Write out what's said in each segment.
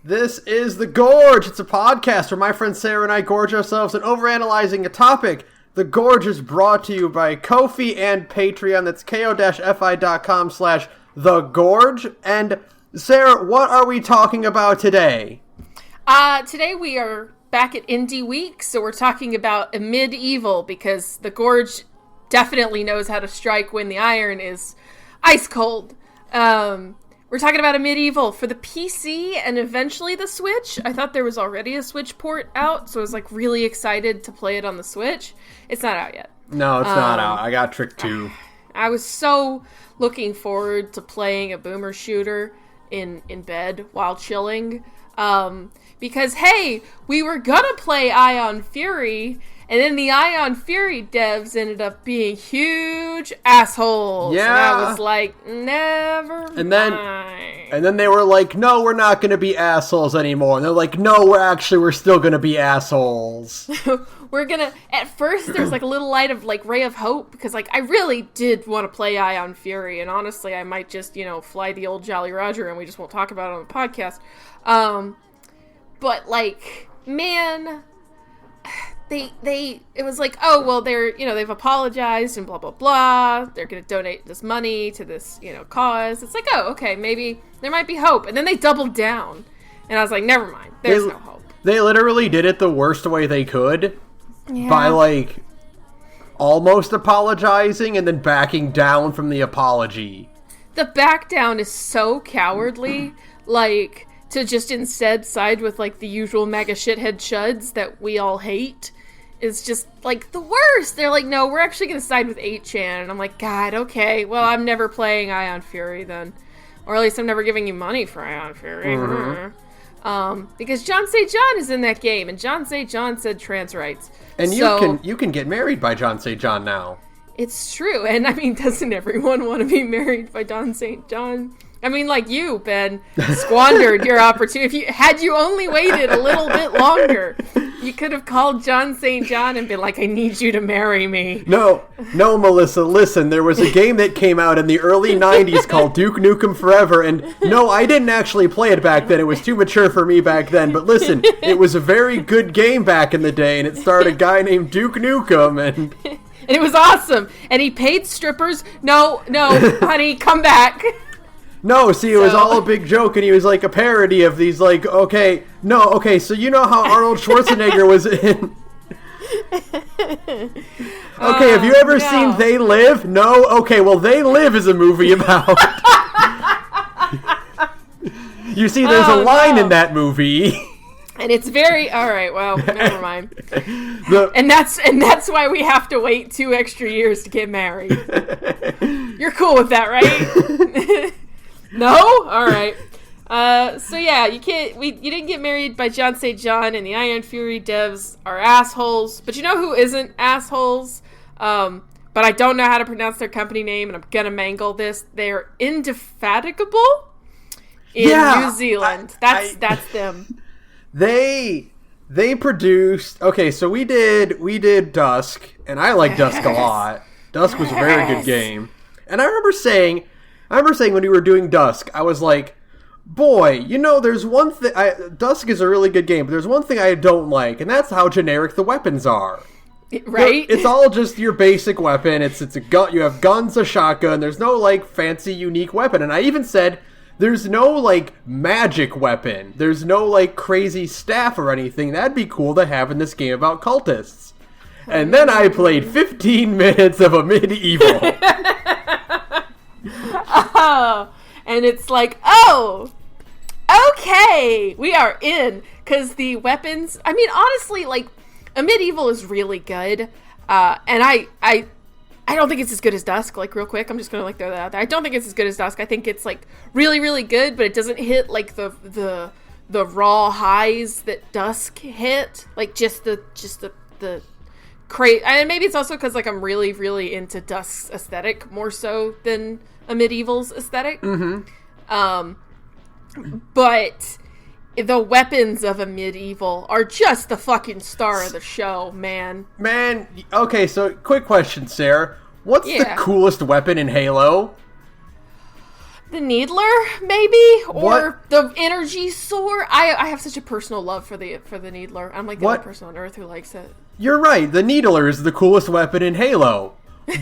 This is The Gorge. It's a podcast where my friend Sarah and I gorge ourselves in overanalyzing a topic. The Gorge is brought to you by Ko-fi and Patreon. That's ko-fi.com/thegorge. And Sarah, what are we talking about today? Today we are back at Indie Week, so we're talking about a medieval because the Gorge definitely knows how to strike when the iron is ice cold. We're talking about a medieval for the PC and eventually the Switch. I thought there was already a Switch port out, so I was like really excited to play it on the Switch. It's not out yet. No, it's not out. I got tricked too. I was so looking forward to playing a boomer shooter in bed while chilling. Because, hey, we were gonna play Ion Fury, and then the Ion Fury devs ended up being huge assholes. Yeah. And I was like, never mind. And then they were like, no, we're not gonna be assholes anymore. And they're like, no, we're still gonna be assholes. We're gonna, at first, there's like a little light of like ray of hope, because like I really did want to play Ion Fury, and honestly, I might just, fly the old Jolly Roger, and we just won't talk about it on the podcast. But like, man, it was like, oh, well, they've apologized and blah, blah, blah. They're going to donate this money to this, cause. It's like, oh, okay, maybe there might be hope. And then they doubled down. And I was like, never mind. There's no hope. They literally did it the worst way they could. Yeah. By like almost apologizing and then backing down from the apology. The back down is so cowardly. Like, to just instead side with, like, the usual mega shithead chuds that we all hate is just, like, the worst. They're like, no, we're actually going to side with 8chan. And I'm like, God, okay. Well, I'm never playing Ion Fury then. Or at least I'm never giving you money for Ion Fury. Mm-hmm. Because John St. John is in that game. And John St. John said trans rights. And you can get married by John St. John now. It's true. And, I mean, doesn't everyone want to be married by John St. John? I mean, like you, Ben, squandered your opportunity. Had you only waited a little bit longer, you could have called John St. John and been like, I need you to marry me. No, Melissa, listen, there was a game that came out in the early 90s called Duke Nukem Forever, and no, I didn't actually play it back then. It was too mature for me back then, but listen, it was a very good game back in the day, and it starred a guy named Duke Nukem, and it was awesome, and he paid strippers. No, honey, come back. No, see, it was all a big joke, and he was like a parody of these, like, so you know how Arnold Schwarzenegger was in... have you ever seen They Live? No? Okay, well, They Live is a movie about... You see, there's a line in that movie... And it's very... Alright, well, never mind. And that's why we have to wait 2 extra years to get married. You're cool with that, right? No? Alright. So yeah, you didn't get married by John St. John, and the Iron Fury devs are assholes. But you know who isn't assholes? But I don't know how to pronounce their company name, and I'm gonna mangle this. They're Indefatigable in New Zealand. That's them. They produced... Okay, so we did Dusk, and I like Dusk a lot. Dusk was a very good game. And I remember saying when we were doing Dusk, I was like, boy, there's one thing... Dusk is a really good game, but there's one thing I don't like, and that's how generic the weapons are. Right? It's all just your basic weapon. It's a gun. You have guns, a shotgun. There's no, like, fancy, unique weapon. And I even said... There's no, like, magic weapon. There's no, like, crazy staff or anything. That'd be cool to have in this game about cultists. And then I played 15 minutes of a medieval. And it's like, oh, okay, we are in. Because the weapons, I mean, honestly, like, a medieval is really good. And I don't think it's as good as Dusk, like, real quick. I'm just going to, like, throw that out there. I don't think it's as good as Dusk. I think it's, like, really, really good, but it doesn't hit, like, the raw highs that Dusk hit. Like, just the crazy. And maybe it's also because, like, I'm really, really into Dusk's aesthetic more so than a medieval's aesthetic. Mm-hmm. But the weapons of a medieval are just the fucking star of the show, man. Man, okay, so quick question, Sarah. What's the coolest weapon in Halo? The Needler, maybe, or What? the energy sword. I have such a personal love for the Needler. I'm like the only person on Earth who likes it. You're right. The Needler is the coolest weapon in Halo.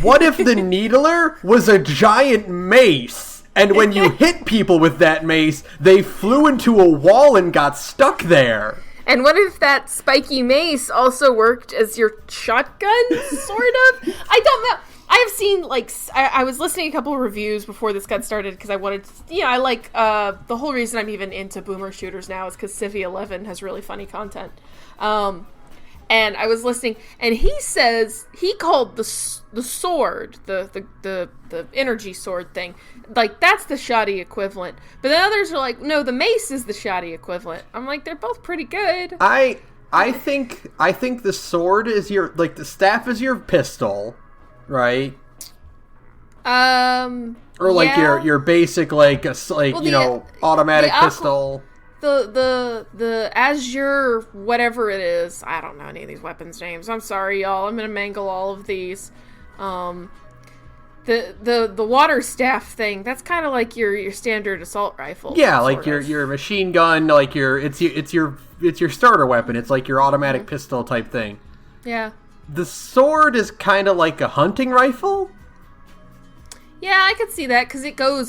What if the Needler was a giant mace, and when you hit people with that mace, they flew into a wall and got stuck there? And what if that spiky mace also worked as your shotgun, sort of? I don't know. I have seen, like, I was listening to a couple of reviews before this got started because I wanted to, I like, the whole reason I'm even into boomer shooters now is because Civ 11 has really funny content. And I was listening, and he says, he called the sword, the energy sword thing, like, that's the shoddy equivalent. But then others are like, no, the mace is the shoddy equivalent. I'm like, they're both pretty good. I think the sword is your, like, the staff is your pistol, right? Or like your basic, like, automatic pistol. The Azure, whatever it is, I don't know any of these weapons names. I'm sorry, y'all. I'm gonna mangle all of these. The water staff thing. That's kind of like your standard assault rifle. Yeah, like your machine gun. Like it's your starter weapon. It's like your automatic pistol type thing. Yeah. The sword is kind of like a hunting rifle. Yeah, I could see that because it go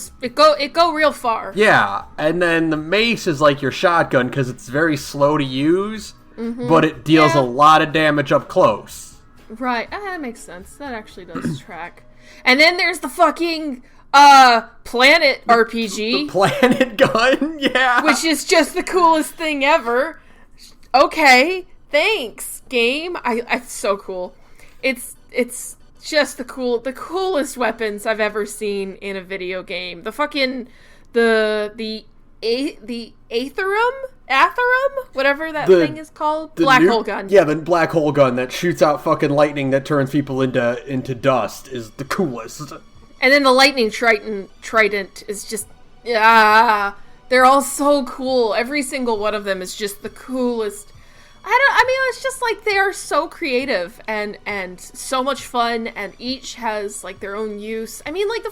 real far. Yeah, and then the mace is like your shotgun because it's very slow to use, but it deals a lot of damage up close. Right, that makes sense. That actually does track. And then there's the fucking planet RPG. The planet gun, yeah. Which is just the coolest thing ever. Okay, thanks, game. It's so cool. It's just the coolest weapons I've ever seen in a video game. The fucking the Atherum, whatever that thing is called, black hole gun. Yeah, the black hole gun that shoots out fucking lightning that turns people into dust is the coolest. And then the lightning trident is just they're all so cool. Every single one of them is just the coolest. It's just like they are so creative and so much fun, and each has like their own use. I mean, like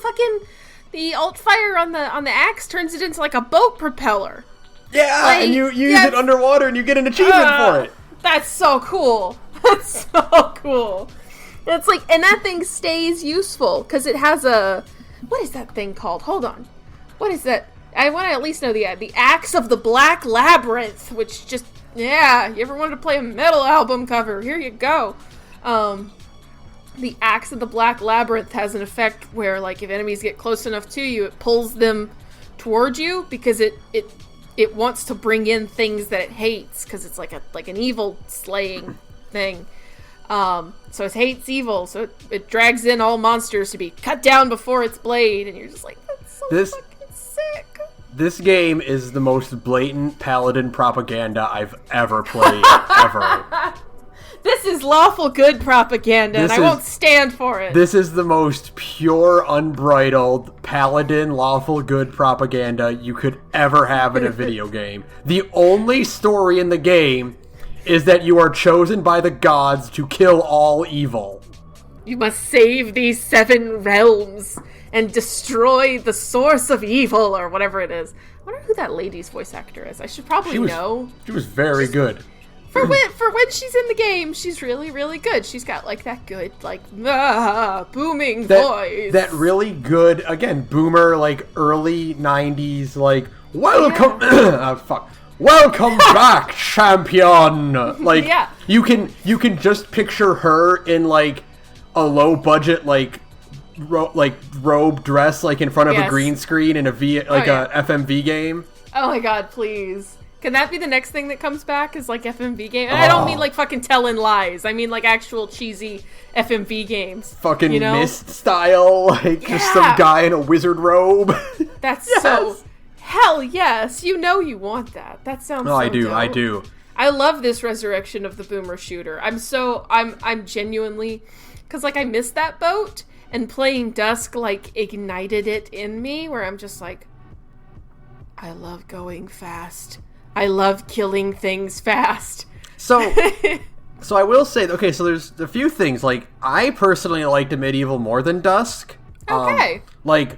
the alt fire on the axe turns it into like a boat propeller. Yeah, like, and you use it underwater and you get an achievement for it. That's so cool. That's so cool. It's like, and that thing stays useful because it has what is that thing called? Hold on. What is that? I want to at least know the Axe of the Black Labyrinth, which just, you ever wanted to play a metal album cover? Here you go. The Axe of the Black Labyrinth has an effect where, like, if enemies get close enough to you, it pulls them towards you because it wants to bring in things that it hates because it's like an evil slaying thing. So it hates evil, so it drags in all monsters to be cut down before its blade, and you're just like, that's so fucking sick. This game is the most blatant paladin propaganda I've ever played, ever. This is lawful good propaganda, and I won't stand for it. This is the most pure, unbridled paladin lawful good propaganda you could ever have in a video game. The only story in the game is that you are chosen by the gods to kill all evil. You must save these 7 realms and destroy the source of evil, or whatever it is. I wonder who that lady's voice actor is. I should probably know. She was very good. For when she's in the game, she's really, really good. She's got, like, that good, like, booming voice. That really good, again, boomer, like, early 90s, like, welcome... Welcome back, champion! Like, you can just picture her in, like, a low-budget, like robe dress, like, in front of a green screen in a FMV game. Oh my god, please. Can that be the next thing that comes back, is, like, FMV game? And I don't mean, like, fucking telling lies. I mean, like, actual cheesy FMV games. Fucking Myst style, like, just some guy in a wizard robe. That's so... Hell yes, you want that. That sounds so dope. I do. I love this resurrection of the boomer shooter. I'm genuinely, because, like, I missed that boat, and playing Dusk, like, ignited it in me, where I'm just like, I love going fast. I love killing things fast. So I will say, okay, so there's a few things, like, I personally liked Medieval more than Dusk. Okay. Like,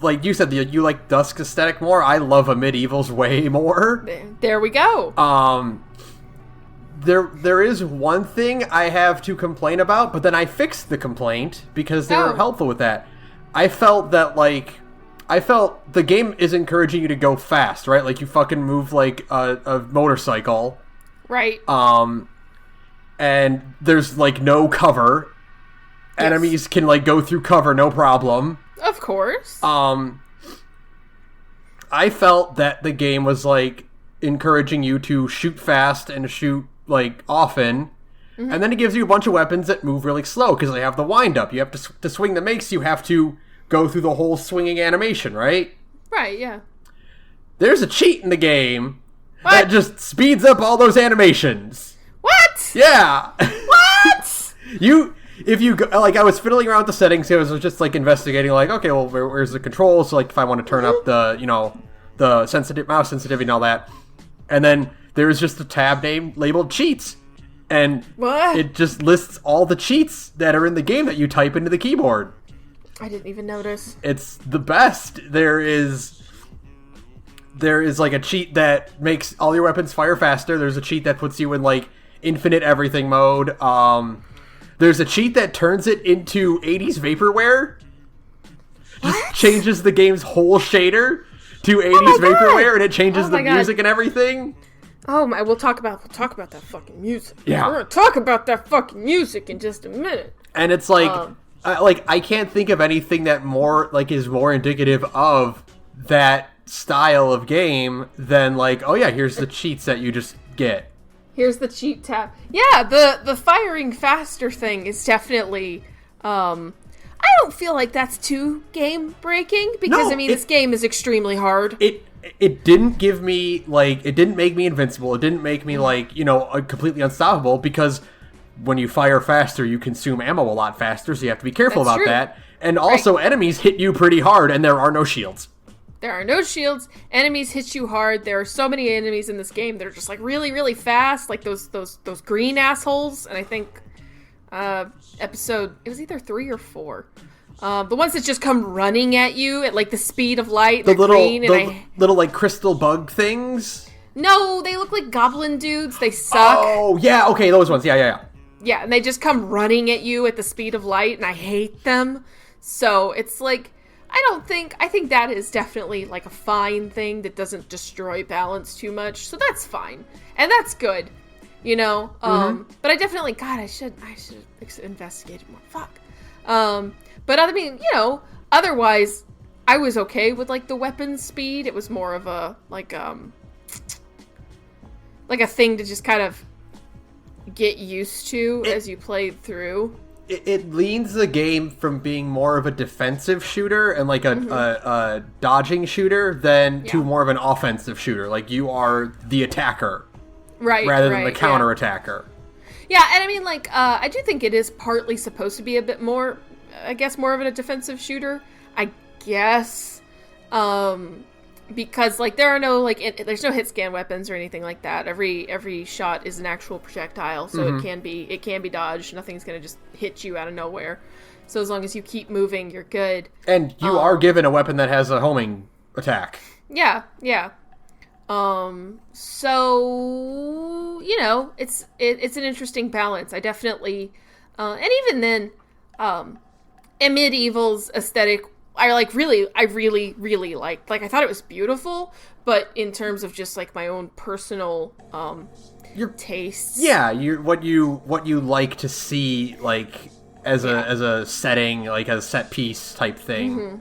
like you said, you like Dusk aesthetic more. I love a Medieval's way more. There we go. There is one thing I have to complain about, but then I fixed the complaint because they were helpful with that. I felt the game is encouraging you to go fast, right? Like you fucking move like a motorcycle. Right. And there's like no cover. Yes. Enemies can like go through cover, no problem. Of course. I felt that the game was like encouraging you to shoot fast and shoot like often, and then it gives you a bunch of weapons that move really slow because they have the wind up. You have to swing the mace. You have to go through the whole swinging animation, right? Right. Yeah. There's a cheat in the game that just speeds up all those animations. What? Yeah. What? If you go, like, I was fiddling around with the settings. I was just like investigating, like, okay, well, where's the controls? So, like, if I want to turn up the, the mouse sensitivity and all that, and then there's just a tab name labeled cheats, and it just lists all the cheats that are in the game that you type into the keyboard. I didn't even notice. It's the best. There is like a cheat that makes all your weapons fire faster. There's a cheat that puts you in like infinite everything mode. There's a cheat that turns it into 80s vaporware. Just changes the game's whole shader to 80s vaporware, and it changes the music and everything. Oh my! We'll talk about that fucking music. Yeah, we're gonna talk about that fucking music in just a minute. And it's like, I can't think of anything that is more indicative of that style of game than like, oh yeah, here's the cheats that you just get. Here's the cheat tab. Yeah, the firing faster thing is definitely. I don't feel like that's too game breaking because this game is extremely hard. It didn't give me it didn't make me invincible. It didn't make me completely unstoppable because when you fire faster, you consume ammo a lot faster, so you have to be careful about that. And also, enemies hit you pretty hard, and there are no shields. There are no shields. Enemies hit you hard. There are so many enemies in this game that are just like really, really fast, like those green assholes. And I think episode it was either 3 or 4. The ones that just come running at you at like the speed of light. The little like crystal bug things. No, they look like goblin dudes. They suck. Oh yeah, okay, those ones. Yeah. Yeah, and they just come running at you at the speed of light, and I hate them. So it's like. I think that is definitely like a fine thing that doesn't destroy balance too much. So that's fine. And that's good, but I definitely, God, I should have investigated more. Fuck. But I mean, otherwise I was okay with like the weapon speed. It was more of a, like a thing to just kind of get used to as you played through. It leans the game from being more of a defensive shooter and like a dodging shooter than to more of an offensive shooter. Like you are the attacker, rather than the counter attacker. Yeah, and I mean, like I do think it is partly supposed to be a bit more, I guess, more of a defensive shooter. I guess, because like there are no there's no hit scan weapons or anything like that. Every shot is an actual projectile, so it can be dodged. Nothing's gonna just hit you out of nowhere. So as long as you keep moving, you're good. And you are given a weapon that has a homing attack. Yeah. So it's an interesting balance. I definitely, and even then, Medieval's aesthetic. I really, really liked. Like, I thought it was beautiful, but in terms of just, like, my own personal, your tastes. Yeah, what you like to see, like, as a setting, like, a set piece type thing. Mm-hmm.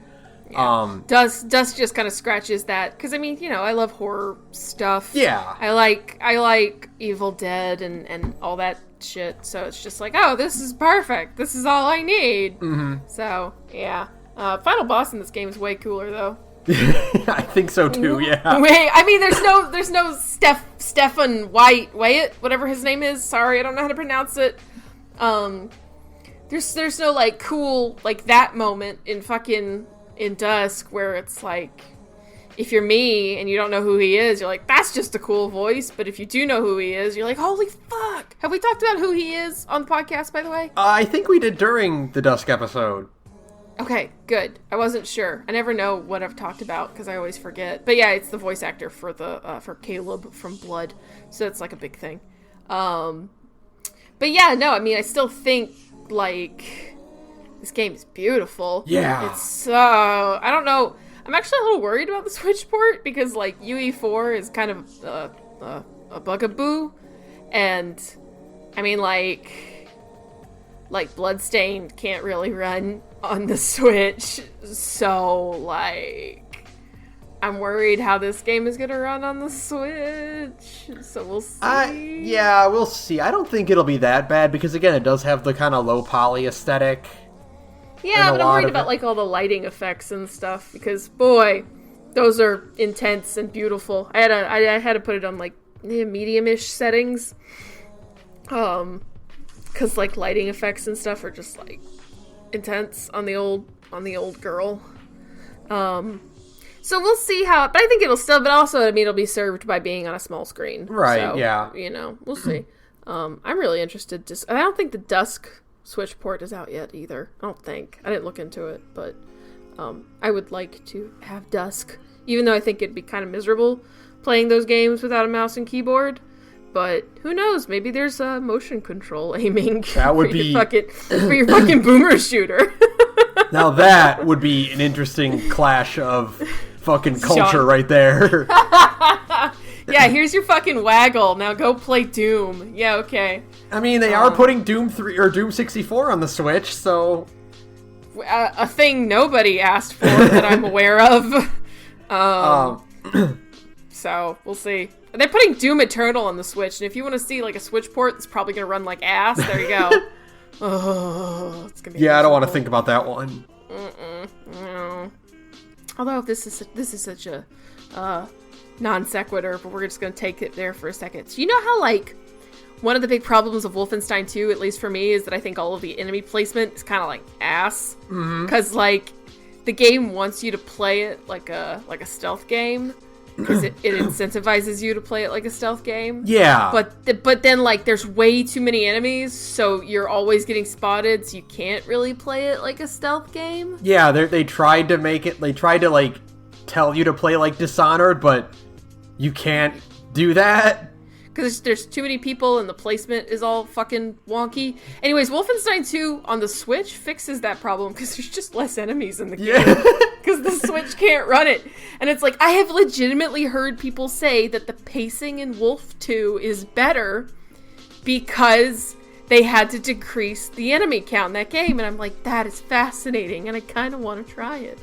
Yeah. Dust just kind of scratches that, because, I mean, I love horror stuff. Yeah. I like Evil Dead and all that shit, so it's just like, oh, this is perfect. This is all I need. Mm-hmm. So, yeah. Final boss in this game is way cooler, though. I think so too. Yeah. Wait, I mean, there's no Stefan Wyatt, whatever his name is. Sorry, I don't know how to pronounce it. There's no like cool like that moment in Dusk where it's like, if you're me and you don't know who he is, you're like, that's just a cool voice. But if you do know who he is, you're like, holy fuck. Have we talked about who he is on the podcast, by the way? I think we did during the Dusk episode. Okay, good. I wasn't sure. I never know what I've talked about because I always forget. But yeah, it's the voice actor for for Caleb from Blood, so it's like a big thing. But yeah, no, I mean, I still think like this game is beautiful. Yeah, it's so I don't know. I'm actually a little worried about the Switch port because like UE4 is kind of a bugaboo, and I mean like Bloodstained can't really run on the Switch, so like I'm worried how this game is gonna run on the Switch. So we'll see. Yeah, we'll see. I don't think it'll be that bad because again, it does have the kind of low poly aesthetic. Yeah, but I'm worried about like all the lighting effects and stuff because boy, those are intense and beautiful. I had to put it on like medium-ish settings, because like lighting effects and stuff are just like intense on the old girl. So we'll see how, but I think it'll still, but also I mean it'll be served by being on a small screen, right? So, yeah, you know, we'll see. I'm really interested to. I don't think the Dusk Switch port is out yet either. I don't think. I didn't look into it, but I would like to have Dusk, even though I think it'd be kind of miserable playing those games without a mouse and keyboard. But who knows? Maybe there's a motion control aiming. That would be for your fucking boomer shooter. Now that would be an interesting clash of fucking culture right there. Yeah, here's your fucking waggle. Now go play Doom. Yeah, okay. I mean, they are putting Doom 3 or Doom 64 on the Switch, so a thing nobody asked for that I'm aware of. So we'll see. They're putting Doom Eternal on the Switch, and if you want to see like a Switch port that's probably gonna run like ass, there you go. Oh, it's gonna be yeah, I don't want to think about that one. No. Although this is such a non sequitur, but we're just gonna take it there for a second. So you know how like one of the big problems of Wolfenstein 2, at least for me, is that I think all of the enemy placement is kind of like ass, because like the game wants you to play it like a stealth game. Because it incentivizes you to play it like a stealth game. Yeah. But then, like, there's way too many enemies, so you're always getting spotted, so you can't really play it like a stealth game. Yeah, they tried to make it, they tried to, like, tell you to play like Dishonored, but you can't do that. Because there's too many people and the placement is all fucking wonky. Anyways, Wolfenstein 2 on the Switch fixes that problem because there's just less enemies in the game. Because the Switch can't run it. And it's like, I have legitimately heard people say that the pacing in Wolf 2 is better because they had to decrease the enemy count in that game. And I'm like, that is fascinating and I kind of want to try it.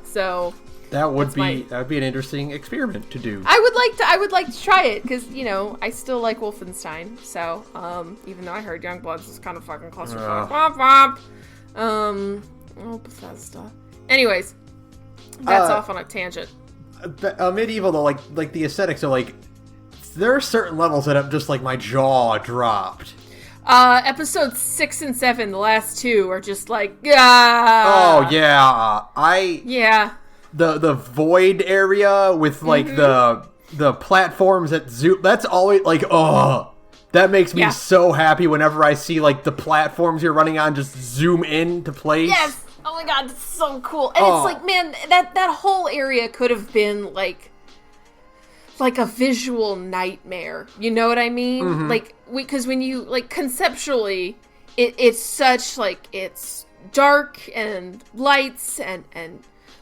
So that would be an interesting experiment to do. I would like to try it because, you know, I still like Wolfenstein. So, even though I heard Youngbloods is kind of fucking claustrophobic. Womp womp. Bethesda. Anyways, that's off on a tangent. Medieval though, like the aesthetics are like, there are certain levels that I'm just like my jaw dropped. Episodes 6 and 7, the last two are just like, ah. Oh yeah, The void area with like the platforms that zoom, that's always like, that makes me so happy whenever I see like the platforms you're running on just zoom into place. Yes. Oh my god, it's so cool. And it's like, man, that whole area could have been like a visual nightmare. You know what I mean? Mm-hmm. Like, because when you, like, conceptually, it's such, like, it's dark and lights and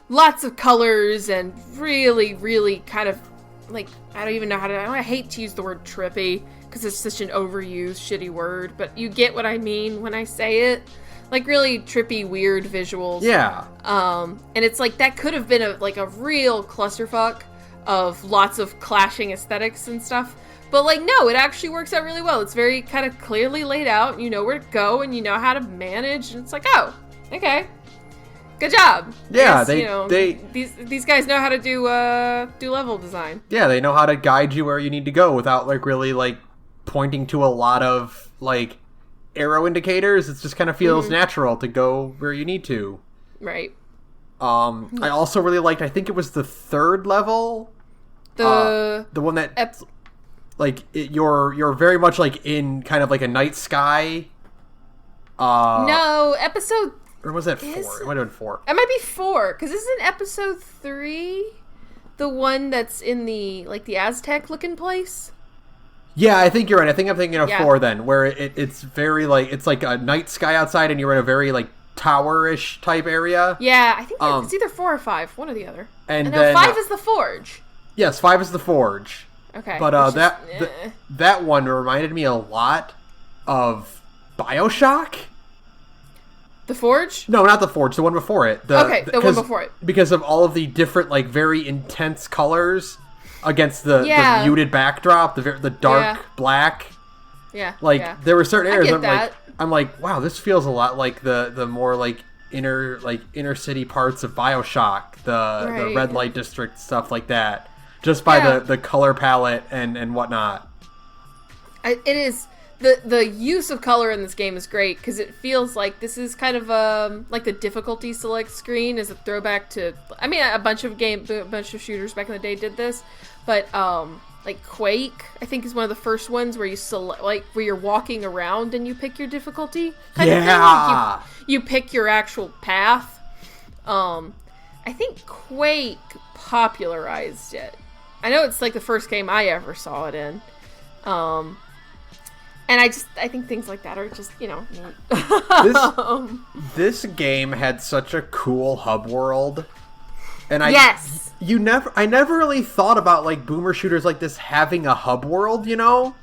lots of colors and really, really kind of, like, I don't even know I hate to use the word trippy because it's such an overused, shitty word, but you get what I mean when I say it. Like, really trippy, weird visuals. Yeah. And it's like, that could have been a real clusterfuck of lots of clashing aesthetics and stuff. But, like, no, it actually works out really well. It's very kind of clearly laid out. You know where to go and you know how to manage. And it's like, oh, okay. Good job. Yeah, these guys know how to do level design. Yeah, they know how to guide you where you need to go without, like, really, like, pointing to a lot of, like, arrow indicators. It just kind of feels natural to go where you need to. Right. I also really liked, I think it was the third level. The one that you're very much like in kind of like a night sky. No, episode Or was that 4? It might have been 4. It might be 4, because isn't episode 3 the one that's in the, like, the Aztec-looking place? Yeah, I think you're right. I think I'm thinking of 4 then, where it's very, like, it's like a night sky outside and you're in a very, like, tower-ish type area. Yeah, I think it's either 4 or 5, one or the other. And then 5 is the Forge. Yes, 5 is the Forge. Okay. But that one reminded me a lot of BioShock. The Forge? No, not the Forge. The one before it. The one before it. Because of all of the different, like, very intense colors against the muted backdrop, the dark black. Yeah. Like there were certain areas that. I'm like, wow, this feels a lot like the more like inner city parts of BioShock, the red light district, stuff like that. Just by the color palette and whatnot. It is the use of color in this game is great because it feels like this is kind of like the difficulty select screen is a throwback to. I mean, a bunch of shooters back in the day did this, but like Quake, I think is one of the first ones where you select, like where you're walking around and you pick your difficulty. Kind of thing. Like you pick your actual path. I think Quake popularized it. I know it's like the first game I ever saw it in. And I think things like that are just, neat. This game had such a cool hub world. And I never really thought about like boomer shooters like this having a hub world, Yeah.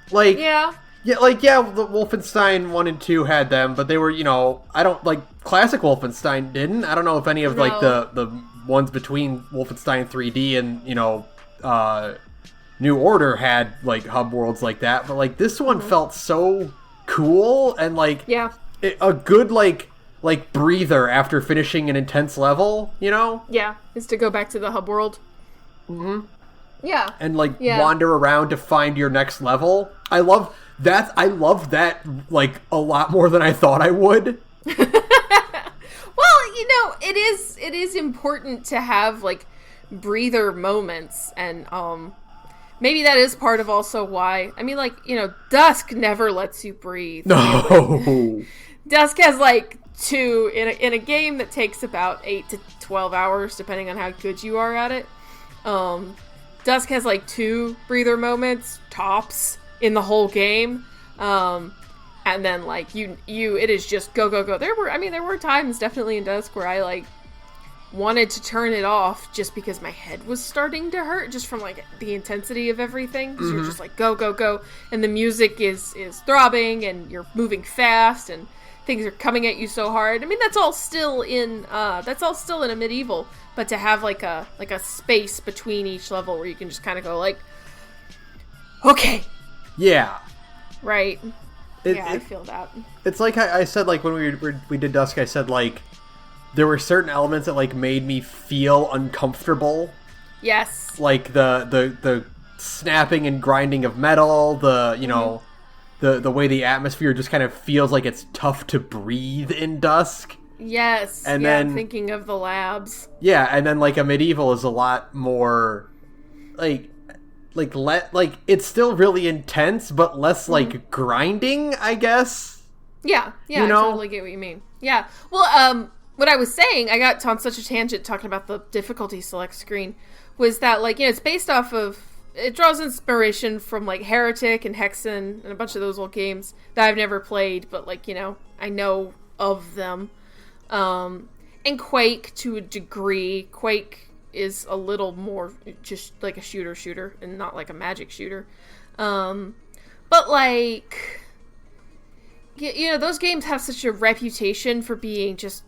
Like the Wolfenstein 1 and 2 had them, but they were, I don't like classic Wolfenstein didn't. I don't know if any of like the ones between Wolfenstein 3D and, New Order had like hub worlds like that, but like this one felt so cool and like a good like breather after finishing an intense level, Yeah, is to go back to the hub world. Mm-hmm. Yeah. And wander around to find your next level. I love that like a lot more than I thought I would. Well, it is important to have like breather moments and maybe that is part of also why. I mean, Dusk never lets you breathe. No. Dusk has like 2 in a game that takes about 8 to 12 hours, depending on how good you are at it. Dusk has like 2 breather moments tops in the whole game, and then like it is just go. There were times definitely in Dusk where I like wanted to turn it off just because my head was starting to hurt just from like the intensity of everything because you're just like go and the music is throbbing and you're moving fast and things are coming at you so hard. I mean that's all still in a medieval, but to have like a space between each level where you can just kind of go like okay, right, I feel that. It's like I said, like when we did Dusk, I said like there were certain elements that like made me feel uncomfortable. Yes. Like the snapping and grinding of metal, the way the atmosphere just kind of feels like it's tough to breathe in Dusk. Yes. And then thinking of the labs. Yeah, and then like a medieval is a lot more like it's still really intense but less like grinding, I guess. Yeah, I totally get what you mean. Yeah. Well, what I was saying, I got on such a tangent talking about the difficulty select screen, was that, it's based off of, it draws inspiration from, Heretic and Hexen and a bunch of those old games that I've never played, but, I know of them. And Quake, to a degree. Quake is a little more just like a shooter and not like a magic shooter. But, those games have such a reputation for being just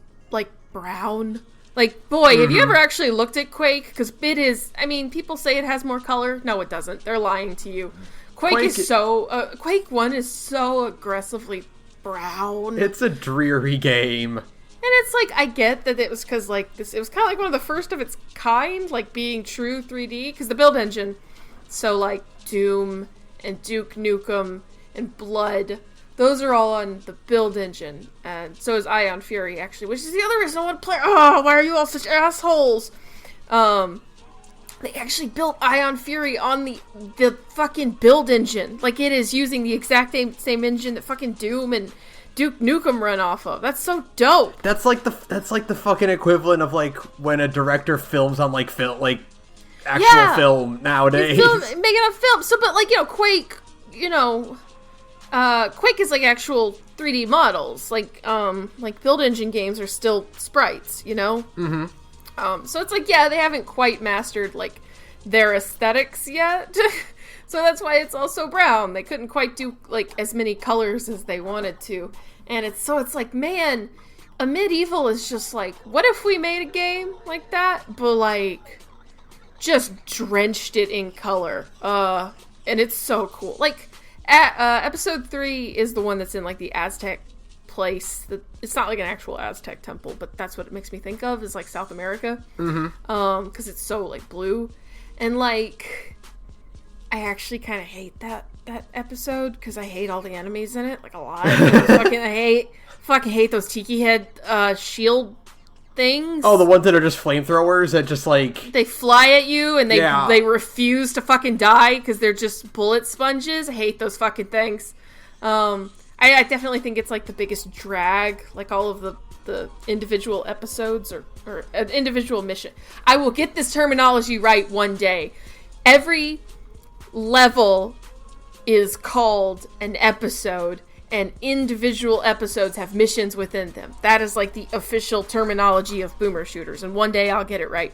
brown. Have you ever actually looked at Quake? Because it is, people say it has more color. No, it doesn't. They're lying to you. Quake 1 is so aggressively brown. It's a dreary game. And it's I get that it was because it was kind of one of the first of its kind, being true 3D, because the build engine, so Doom and Duke Nukem and Blood, those are all on the build engine, and so is Ion Fury, actually, which is the other reason I want to play. Oh, why are you all such assholes? They actually built Ion Fury on the fucking build engine. It is using the exact same engine that fucking Doom and Duke Nukem run off of. That's so dope. That's like the fucking equivalent of like when a director films on like actual film nowadays. Making a film. So, but like, Quake, Quake is like actual 3D models. Like Build Engine games are still sprites, Mm-hmm. So it's like, yeah, they haven't quite mastered like their aesthetics yet. So that's why it's also brown. They couldn't quite do like as many colors as they wanted to. And it's like, man, a Medieval is just like, what if we made a game like that, but like just drenched it in color. And it's so cool. Like episode 3 is the one that's in like the Aztec place. It's not like an actual Aztec temple, but that's what it makes me think of, is like South America. Mm-hmm. Because it's so like blue. And like, I actually kind of hate that episode because I hate all the enemies in it, like a lot. I fucking hate those tiki head shield things. Oh, the ones that are just flamethrowers that just like they fly at you and they refuse to fucking die because they're just bullet sponges. I hate those fucking things. I definitely think it's like the biggest drag, like all of the individual episodes or an individual mission. I will get this terminology right one day. Every level is called an episode, and individual episodes have missions within them. That is like the official terminology of boomer shooters, and one day I'll get it right.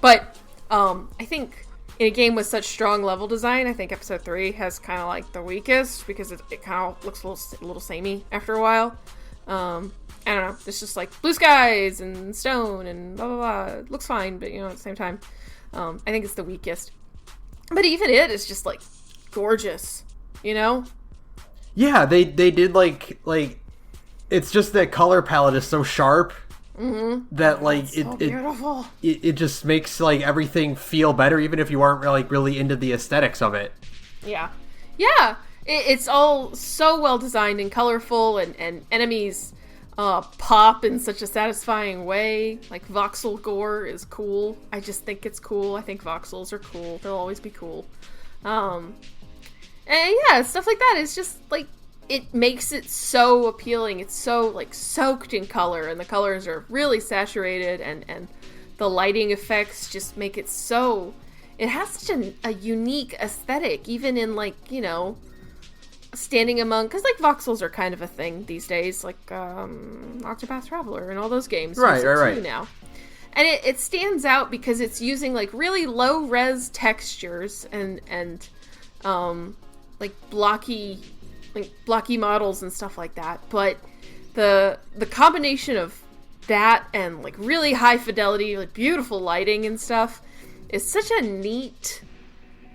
But I think in a game with such strong level design, I think episode 3 has kind of like the weakest, because it kind of looks a little samey after a while. I don't know, it's just like blue skies and stone and blah blah blah. It looks fine, but at the same time, I think it's the weakest. But even it is just like gorgeous, Yeah, they did like it's just that color palette is so sharp that like beautiful. It just makes like everything feel better, even if you aren't really into the aesthetics of it. Yeah. It's all so well designed and colorful, and enemies pop in such a satisfying way. Like voxel gore is cool. I just think it's cool. I think voxels are cool. They'll always be cool. And yeah, stuff like that is just like, it makes it so appealing. It's so like soaked in color, and the colors are really saturated, and the lighting effects just make it so, it has such a unique aesthetic, even in like, standing among, because like voxels are kind of a thing these days, like Octopath Traveler and all those games right now, and it stands out because it's using like really low res textures and like blocky models and stuff like that, but the combination of that and like really high fidelity, like beautiful lighting and stuff is such a neat.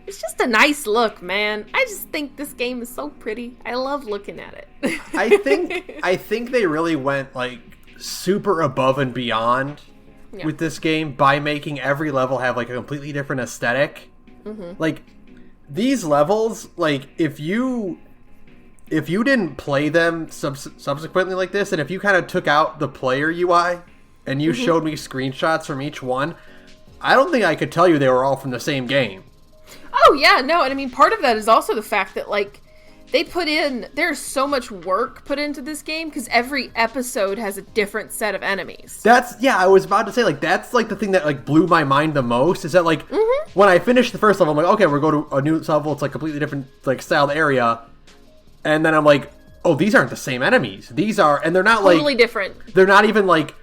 It's just a nice look, man. I just think this game is so pretty. I love looking at it. I think they really went like super above and beyond with this game by making every level have like a completely different aesthetic. Mm-hmm. Like these levels, like if you didn't play them subsequently like this, and if you kind of took out the player UI and you showed me screenshots from each one, I don't think I could tell you they were all from the same game. Oh, yeah, no, and I mean, part of that is also the fact that, like, there's so much work put into this game, because every episode has a different set of enemies. I was about to say, like, that's, like, the thing that, like, blew my mind the most, is that, like, when I finished the first level, I'm like, okay, we're going to a new level, it's, like, completely different, like, styled area, and then I'm like, oh, these aren't the same enemies. These are, and they're not, totally different. They're not even, like,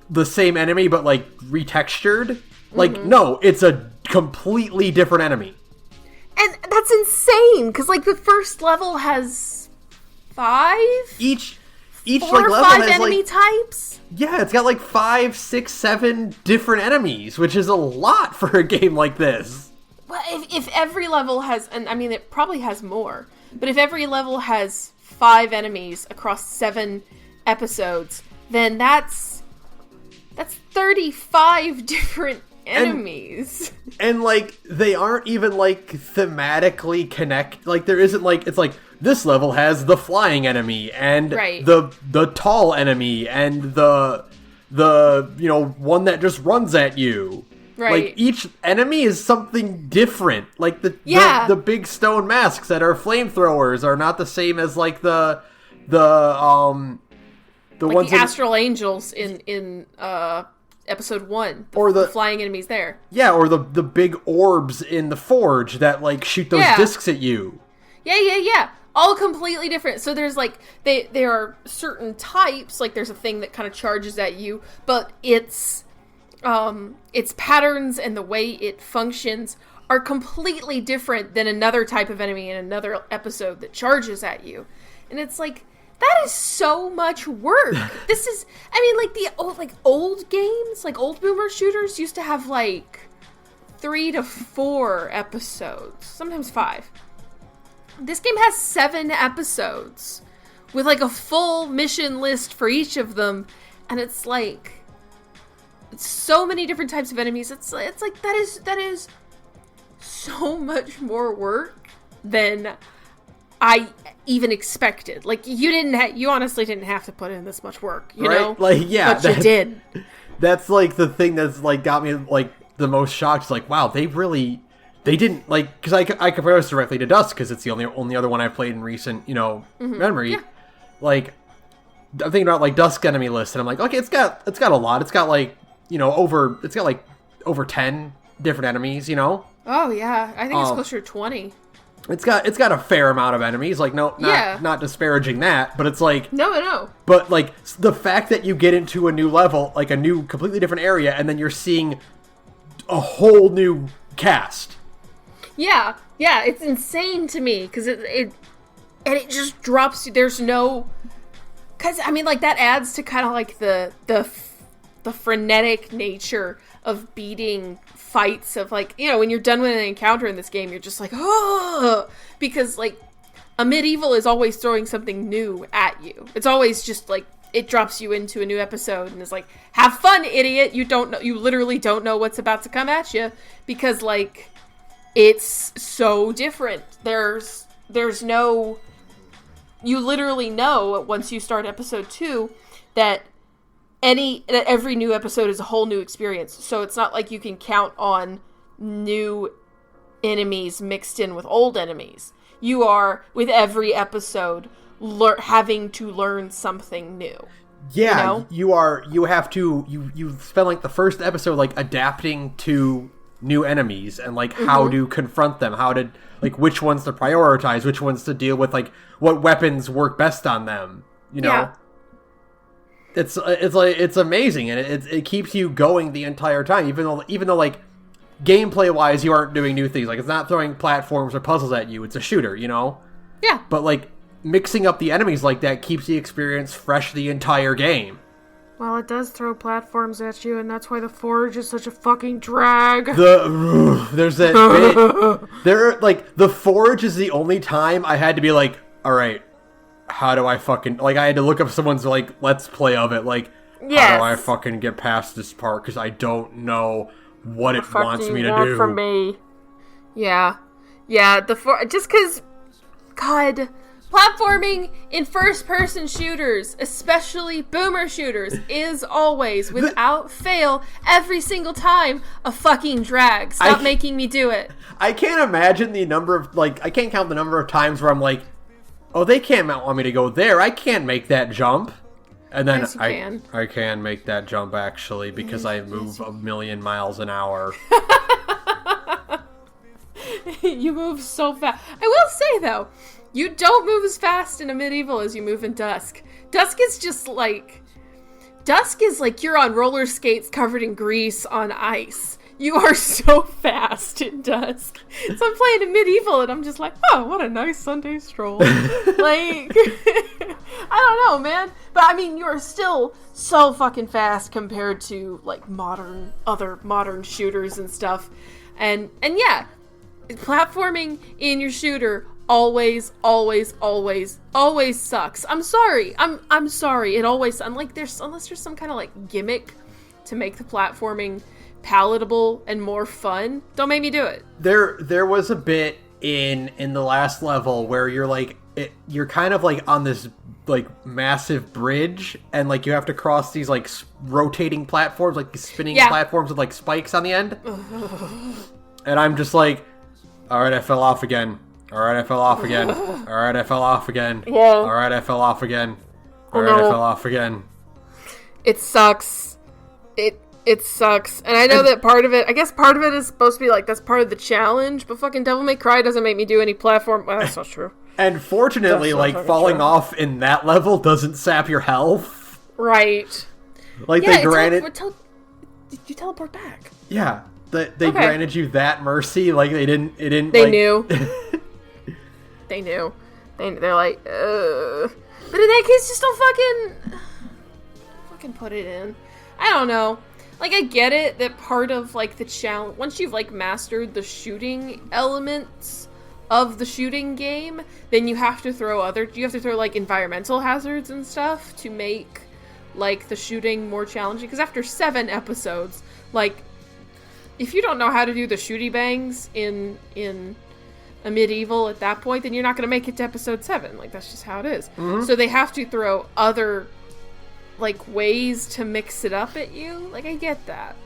the same enemy, but, like, retextured. Like, no, it's a completely different enemy. And that's insane, because, like, the first level has 5? Each Four like, or level 5 has, enemy like, types? Yeah, it's got, like, 5, 6, 7 different enemies, which is a lot for a game like this. Well, if every level has, and I mean, it probably has more, but if every level has 5 enemies across 7 episodes, then that's 35 different enemies. And like, they aren't even, like, thematically connect. Like, there isn't, like, it's like, this level has the flying enemy, and the tall enemy, and the one that just runs at you. Right. Like, each enemy is something different. Like, the big stone masks that are flamethrowers are not the same as, like, the like ones the astral angels in episode 1, or the flying enemies there. Yeah, or the big orbs in the forge that like shoot those discs at you. Yeah. All completely different. So there's like there are certain types, like there's a thing that kind of charges at you, but its patterns and the way it functions are completely different than another type of enemy in another episode that charges at you. And it's like, that is so much work. This is, I mean, like the old games, like old boomer shooters used to have like 3 to 4 episodes, sometimes 5. This game has 7 episodes with like a full mission list for each of them, and it's like so many different types of enemies. It's like that is so much more work than I even expected. Like you honestly didn't have to put in this much work, you know? Like, yeah, but you did. That's like the thing that's like got me like the most shocked. It's like, wow, they didn't like, because I compare this directly to Dusk because it's the only other one I've played in recent memory. Yeah. Like, I'm thinking about like Dusk enemy list, and I'm like, okay, it's got a lot. It's got like over 10 different enemies. Oh yeah, I think it's closer to 20. It's got a fair amount of enemies. Like, not disparaging that, but it's like no. But like the fact that you get into a new level, like a new completely different area, and then you're seeing a whole new cast. Yeah, it's insane to me because it just drops you. There's no, because I mean, like that adds to kind of like the frenetic nature of beating fights of like, when you're done with an encounter in this game, you're just like, oh, because like a medieval is always throwing something new at you. It's always just like, it drops you into a new episode and is like, have fun, idiot. You literally don't know what's about to come at you because like, it's so different. There's no, you literally know once you start episode 2 that every new episode is a whole new experience. So it's not like you can count on new enemies mixed in with old enemies. You are, with every episode, having to learn something new. Yeah, you have to, you spend like the first episode like adapting to new enemies and like how to confront them, how to like which ones to prioritize, which ones to deal with, like what weapons work best on them. Yeah. It's like, it's amazing, and it keeps you going the entire time, even though like gameplay wise you aren't doing new things. Like, it's not throwing platforms or puzzles at you. It's a shooter, Yeah. But like mixing up the enemies like that keeps the experience fresh the entire game. Well, it does throw platforms at you, and that's why the forge is such a fucking drag. There's that bit. Like, the forge is the only time I had to be like, all right, how do I fucking, like, I had to look up someone's like let's play of it, like, yes, how do I fucking get past this part, because I don't know what it wants me to do. From me. Yeah, just because, God, platforming in first-person shooters, especially boomer shooters, is always, without fail, every single time, a fucking drag. Stop making me do it. I can't imagine the number of, like, I can't count the number of times where I'm like, oh, they can't want me to go there. I can't make that jump. And then yes, I can make that jump, actually, because I move a million miles an hour. You move so fast. I will say, though, you don't move as fast in a medieval as you move in Dusk. Dusk is like you're on roller skates covered in grease on ice. You are so fast in Dusk. So I'm playing a medieval and I'm just like, oh, what a nice Sunday stroll. Like, I don't know, man. But I mean, you are still so fucking fast compared to like other modern shooters and stuff. And yeah, platforming in your shooter always sucks. I'm sorry. I'm sorry. It always, unless there's some kind of like gimmick to make the platforming palatable and more fun, don't make me do it. There was a bit in the last level where you're kind of like on this like massive bridge, and like you have to cross these like rotating platforms, like these spinning platforms with like spikes on the end. And I'm just like, all right, I fell off again. All right, I fell off again. All right, I fell off again. Yeah. All right, I fell off again. All right, I fell off again. It sucks. It sucks. And I know that part of it, I guess part of it is supposed to be like, that's part of the challenge, but fucking Devil May Cry doesn't make me do any platform. Well, that's not true. And fortunately, like, falling off in that level doesn't sap your health. Right. Like, they granted... You teleport back. Yeah. They granted you that mercy. Like, they didn't... They knew. They knew. They're like, But in that case, just don't fucking put it in. I don't know. Like, I get it that part of, like, the challenge... Once you've, like, mastered the shooting elements of the shooting game, then you have to throw like, environmental hazards and stuff to make, like, the shooting more challenging. Because after 7 episodes, like, if you don't know how to do the shooty bangs in a medieval at that point, then you're not going to make it to episode 7. Like, that's just how it is. Mm-hmm. So they have to throw other... like, ways to mix it up at you. Like, I get that.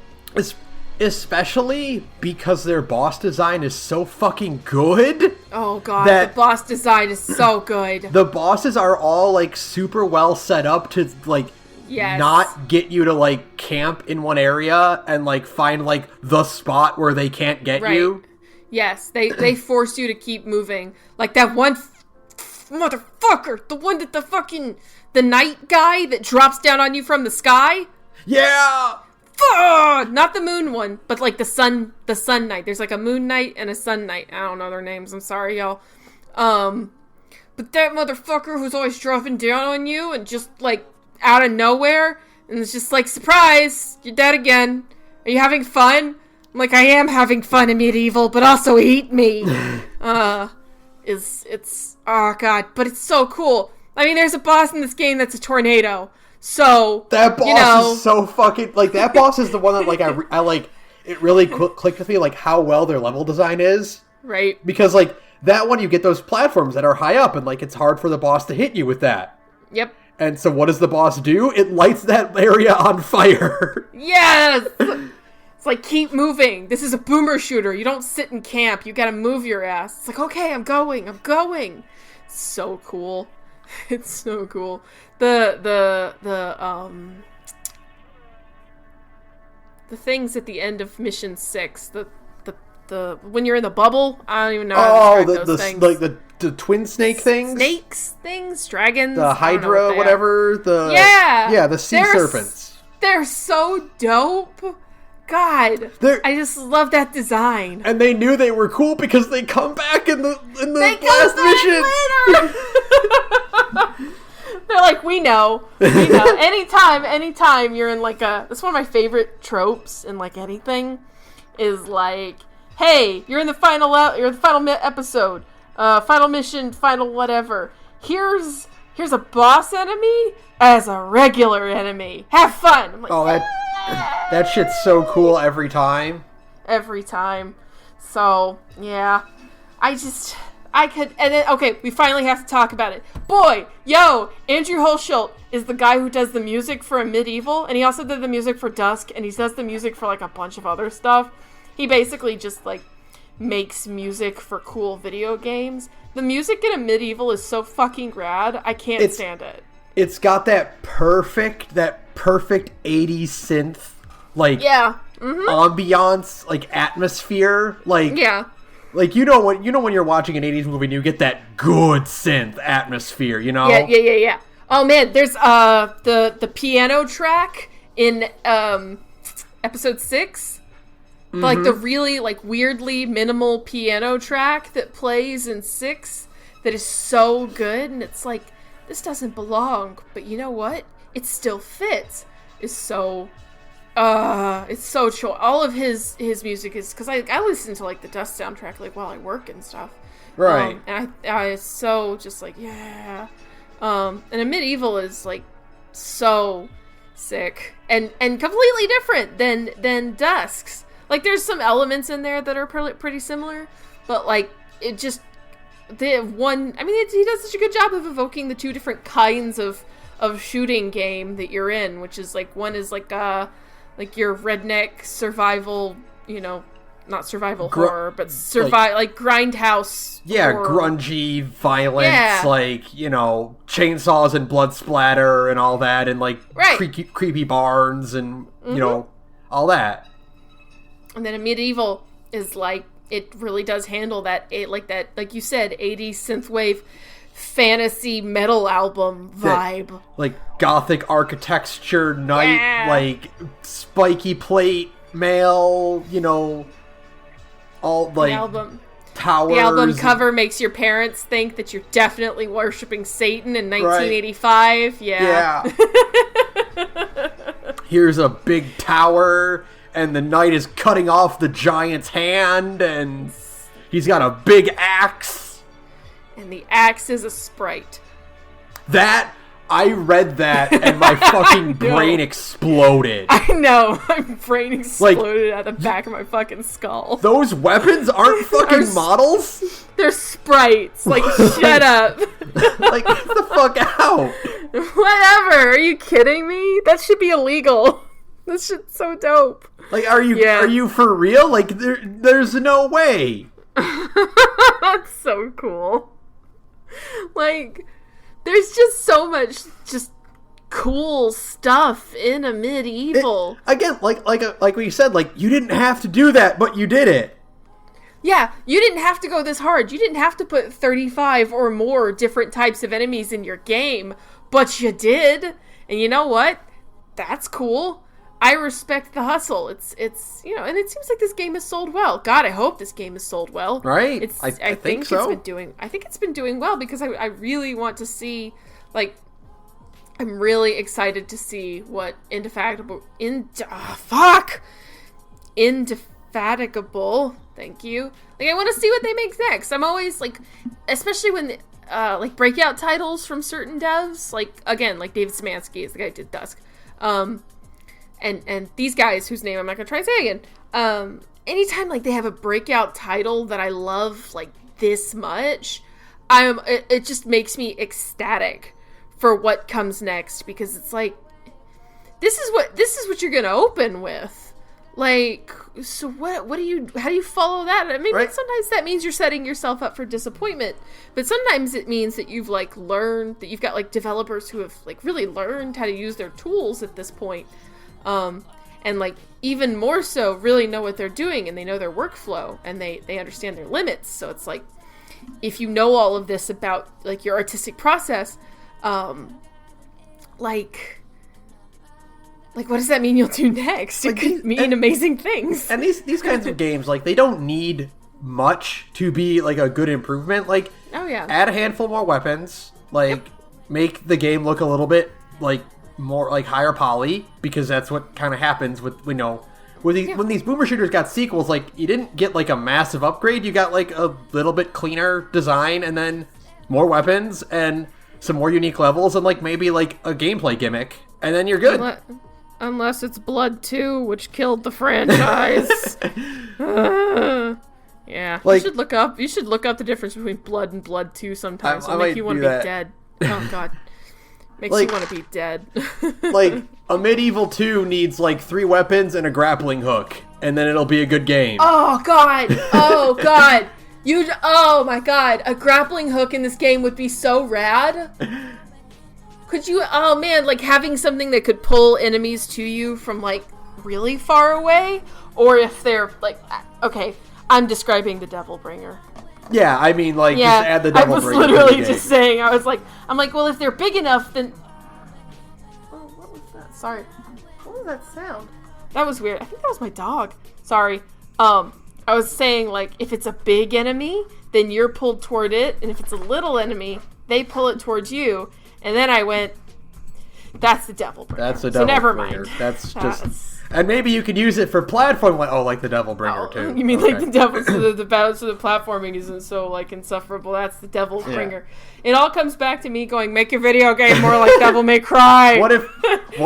Especially because their boss design is so fucking good. Oh, God. The boss design is so good. The bosses are all, like, super well set up to, like, not get you to, like, camp in one area and, like, find, like, the spot where they can't get you. Yes. They force you to keep moving. Like, that one motherfucker. The one that the night guy that drops down on you from the sky? Yeah! Not the moon one, but like the sun knight. There's like a moon knight and a sun knight. I don't know their names. I'm sorry, y'all. But that motherfucker who's always dropping down on you and just like out of nowhere, and it's just like, surprise, you're dead again. Are you having fun? I'm like, I am having fun in medieval, but also eat me. It's oh God, but it's so cool. I mean, there's a boss in this game that's a tornado. So that boss is so fucking like that boss is the one that like I like. It really clicked with me like how well their level design is. Right. Because like that one, you get those platforms that are high up, and like it's hard for the boss to hit you with that. Yep. And so what does the boss do? It lights that area on fire. Yes. It's like, keep moving. This is a boomer shooter. You don't sit in camp. You gotta move your ass. It's like, okay, I'm going. It's so cool. It's so cool. The things at the end of mission 6, the when you're in the bubble, I don't even know how to describe those things. Like the twin snake things? Snakes things, dragons, the hydra, whatever, the sea serpents. They're so dope. God, I just love that design. And they knew they were cool because they come back in the last mission. They're like, we know. Anytime you're in like that's one of my favorite tropes in like anything, is like, hey, you're in the final episode, final mission, final whatever. Here's a boss enemy as a regular enemy. Have fun. I'm like, that shit's so cool every time. Every time. So, yeah. And then, okay, we finally have to talk about it. Andrew Hulshult is the guy who does the music for a medieval, and he also did the music for Dusk, and he does the music for, like, a bunch of other stuff. He basically just, like, makes music for cool video games. The music in a medieval is so fucking rad, I can't stand it. It's got that perfect 80s synth, like, ambiance, like, atmosphere, like... Yeah. Like, you know when you're watching an 80s movie and you get that good synth atmosphere, you know? Yeah. Oh, man, there's the piano track in episode 6. Mm-hmm. Like, the really, like, weirdly minimal piano track that plays in 6 that is so good, and it's like, this doesn't belong, but you know what? It still fits. It's so chill. All of his music is, because I listen to like the Dust soundtrack like while I work and stuff, right? And I so just like, yeah. And a medieval is like so sick and completely different than Dusk's. Like, there's some elements in there that are pretty similar, but like it just he does such a good job of evoking the two different kinds of shooting game that you're in, which is like, one is like your redneck survival, not survival horror, but like grindhouse. Yeah, horror. Grungy violence, like, chainsaws and blood splatter and all that, and like creepy barns and all that. And then a medieval is like, it really does handle that, like you said, 80s synthwave fantasy metal album vibe. That, like gothic architecture, night, like spiky plate mail, all like the album. Towers. The album cover makes your parents think that you're definitely worshiping Satan in 1985. Right. Yeah. Here's a big tower, and the knight is cutting off the giant's hand, and he's got a big axe. And the axe is a sprite. I read that, and my fucking brain exploded. I know. My brain exploded at the back of my fucking skull. Those weapons aren't fucking models? They're sprites. Like, shut up. Like, get the fuck out. Whatever. Are you kidding me? That should be illegal. This shit's so dope. Like, are you for real? Like, there's no way. That's so cool. Like, there's just so much just cool stuff in a medieval. Again, like we said, like, you didn't have to do that, but you did it. Yeah, you didn't have to go this hard. You didn't have to put 35 or more different types of enemies in your game, but you did. And you know what? That's cool. I respect the hustle. It's and it seems like this game has sold well. God, I hope this game has sold well. Right. I think so. I think it's been doing well because I really want to see, like, I'm really excited to see what Indefatigable, thank you. Like, I want to see what they make next. I'm always, like, especially when, like, breakout titles from certain devs, like, again, like David Szymanski is the guy who did Dusk, and these guys, whose name I'm not going to try and say again, anytime, like, they have a breakout title that I love, like, this much, it just makes me ecstatic for what comes next, because it's like, this is what you're going to open with. Like, so how do you follow that? I mean, sometimes that means you're setting yourself up for disappointment, but sometimes it means that you've, like, learned, that you've got, like, developers who have, like, really learned how to use their tools at this point. And, like, even more so, really know what they're doing, and they know their workflow, and they understand their limits. So it's like, if you know all of this about, like, your artistic process, like, what does that mean you'll do next? It could mean amazing things. And these kinds of games, like, they don't need much to be, like, a good improvement. Like, add a handful more weapons, like, make the game look a little bit, like, more, like, higher poly, because that's what kind of happens with, when these boomer shooters got sequels, like, you didn't get, like, a massive upgrade, you got, like, a little bit cleaner design, and then more weapons, and some more unique levels, and, like, maybe, like, a gameplay gimmick, and then you're good. Unless it's Blood 2, which killed the franchise. Yeah. Like, you should look up the difference between Blood and Blood 2 sometimes. It'll make you want to be dead. Oh, God. Makes you want to be dead. Like, a Medieval 2 needs, like, 3 weapons and a grappling hook, and then it'll be a good game. Oh, God. Oh, God. Oh, my God. A grappling hook in this game would be so rad. Could you, oh, man, like, having something that could pull enemies to you from, like, really far away? Or if they're, like, okay, I'm describing the Devil Bringer. Yeah, I mean, like, just add the Devil Bringer. I was literally just saying, I'm like, well, if they're big enough, then... Oh, what was that? Sorry. What was that sound? That was weird. I think that was my dog. Sorry. I was saying, like, if it's a big enemy, then you're pulled toward it, and if it's a little enemy, they pull it towards you, and then I went, that's the Devil Bringer. That's the Devil Bringer. So never mind. That's just... And maybe you could use it for platform, like the Devil Bringer, too. You mean like the Devil, so the balance of the platforming isn't so, like, insufferable. That's the Devil Bringer. It all comes back to me going, make your video game more like Devil May Cry. What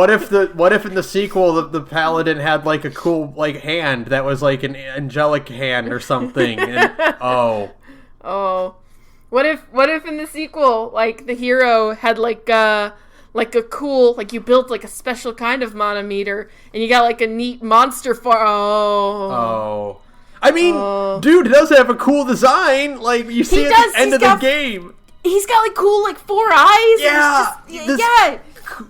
if in the sequel the paladin had, like, a cool, like, hand that was like an angelic hand or something? And, What if in the sequel, like, the hero had, like a cool, like, you built, like, a special kind of manometer, and you got, like, a neat monster for, I mean, dude does have a cool design. Like, you see at the end of the game. He's got, like, cool, like, 4 eyes. Yeah.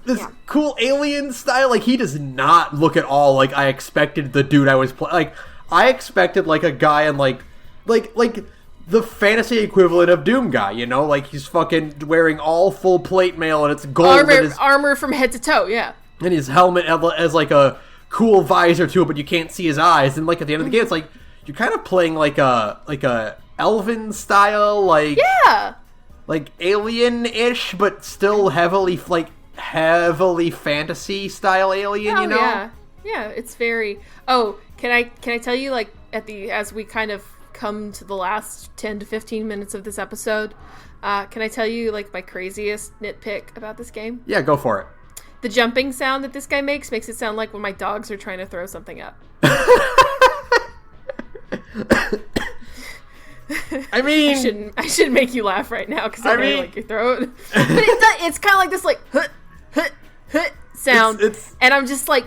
This cool alien style. Like, he does not look at all like I expected the dude I was playing. Like, I expected, like, a guy in, like the fantasy equivalent of Doom guy, you know? Like, he's fucking wearing all full plate mail and it's gold. Armor from head to toe, yeah. And his helmet has, like, a cool visor to it, but you can't see his eyes. And, like, at the end of the game, it's like, you're kind of playing, like a elven style, like... Yeah! Like, alien-ish, but still heavily fantasy style alien, you know? Yeah, it's very... Oh, can I tell you, like, as we kind of come to the last 10 to 15 minutes of this episode, can I tell you, like, my craziest nitpick about this game? Yeah, go for it. The jumping sound that this guy makes it sound like when my dogs are trying to throw something up. I mean... I shouldn't make you laugh right now, because I really like your throat. But it's kind of like this, like, hut, hut, hut sound. And I'm just like,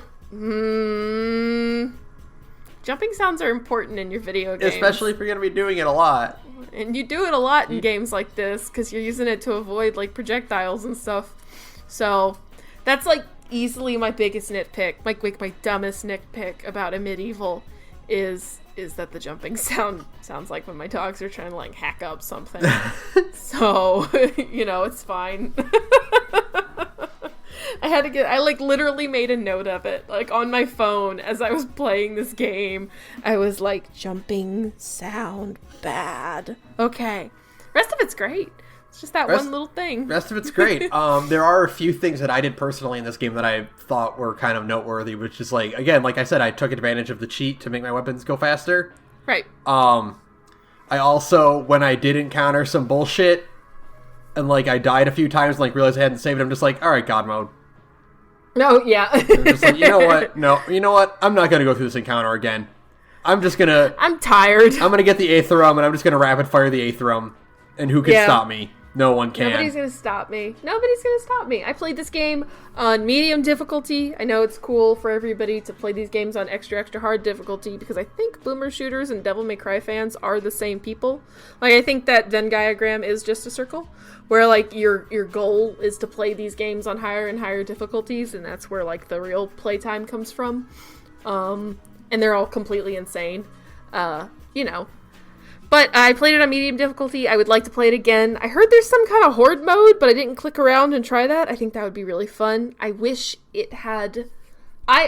Jumping sounds are important in your video games. Especially if you're going to be doing it a lot. And you do it a lot in games like this, because you're using it to avoid, like, projectiles and stuff. So, that's, like, easily my biggest nitpick. My dumbest nitpick about a medieval is that the jumping sounds like when my dogs are trying to, like, hack up something. So, you know, it's fine. I literally made a note of it, like, on my phone as I was playing this game. I was like, jumping sound bad. Okay. Rest of it's great. It's just that one little thing. Rest of it's great. There are a few things that I did personally in this game that I thought were kind of noteworthy, which is, like, again, like I said, I took advantage of the cheat to make my weapons go faster. Right. I also, when I did encounter some bullshit, and, like, I died a few times and, like, realized I hadn't saved it, I'm just like, alright, God mode. No, yeah. I'm just like, you know what? No, you know what? I'm not gonna go through this encounter again. I'm tired. I'm gonna get the 8th rum, and I'm just gonna rapid fire the 8th rum. And who can stop me? No one can. Nobody's gonna stop me. I played this game on medium difficulty. I know it's cool for everybody to play these games on extra hard difficulty, because I think Boomer Shooters and Devil May Cry fans are the same people. Like, I think that Venn diagram is just a circle, where, like, your goal is to play these games on higher and higher difficulties, and that's where, like, the real playtime comes from. And they're all completely insane. You know. But I played it on medium difficulty. I would like to play it again. I heard there's some kind of horde mode, but I didn't click around and try that. I think that would be really fun. I wish it had...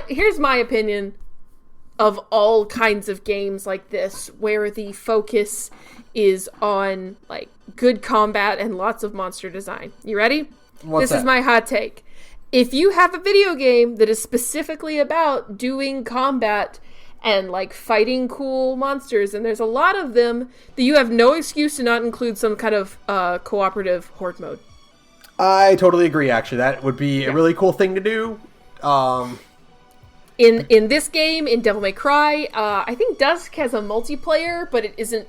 Here's my opinion of all kinds of games like this, where the focus is on, like, good combat and lots of monster design. You ready? This is my hot take. If you have a video game that is specifically about doing combat and, like, fighting cool monsters, and there's a lot of them, that you have no excuse to not include some kind of cooperative horde mode. I totally agree, actually. That would be a really cool thing to do. In this game, in Devil May Cry, I think Dusk has a multiplayer, but it isn't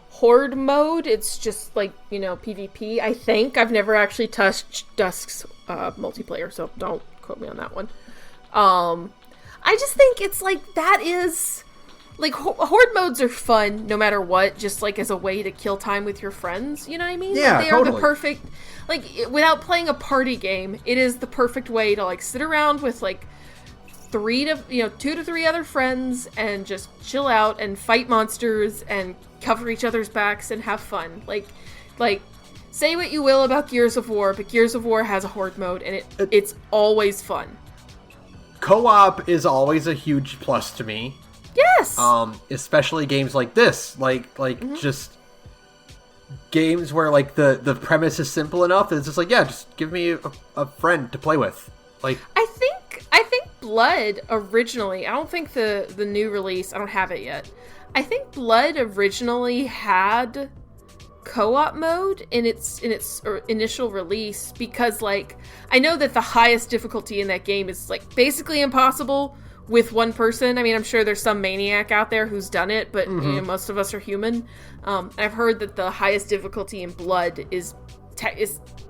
horde mode. It's just, like, you know, PvP, I think. I've never actually touched Dusk's multiplayer, so don't quote me on that one. I just think it's, like, that is, like, horde modes are fun no matter what, just, like, as a way to kill time with your friends, you know what I mean? Yeah, like, they are the perfect, like, without playing a party game, it is the perfect way to, like, sit around with, like, 2 to 3 other friends and just chill out and fight monsters and cover each other's backs and have fun. Like, say what you will about Gears of War, but Gears of War has a horde mode, and it's always fun. Co-op is always a huge plus to me. Yes! Especially games like this. Like just games where, like, the premise is simple enough that it's just like, yeah, just give me a friend to play with. Like, I think Blood originally, I don't think the new release, I don't have it yet. I think Blood originally had co-op mode in its initial release, because, like, I know that the highest difficulty in that game is, like, basically impossible with one person. I mean, I'm sure there's some maniac out there who's done it, but you know, most of us are human. I've heard that the highest difficulty in Blood is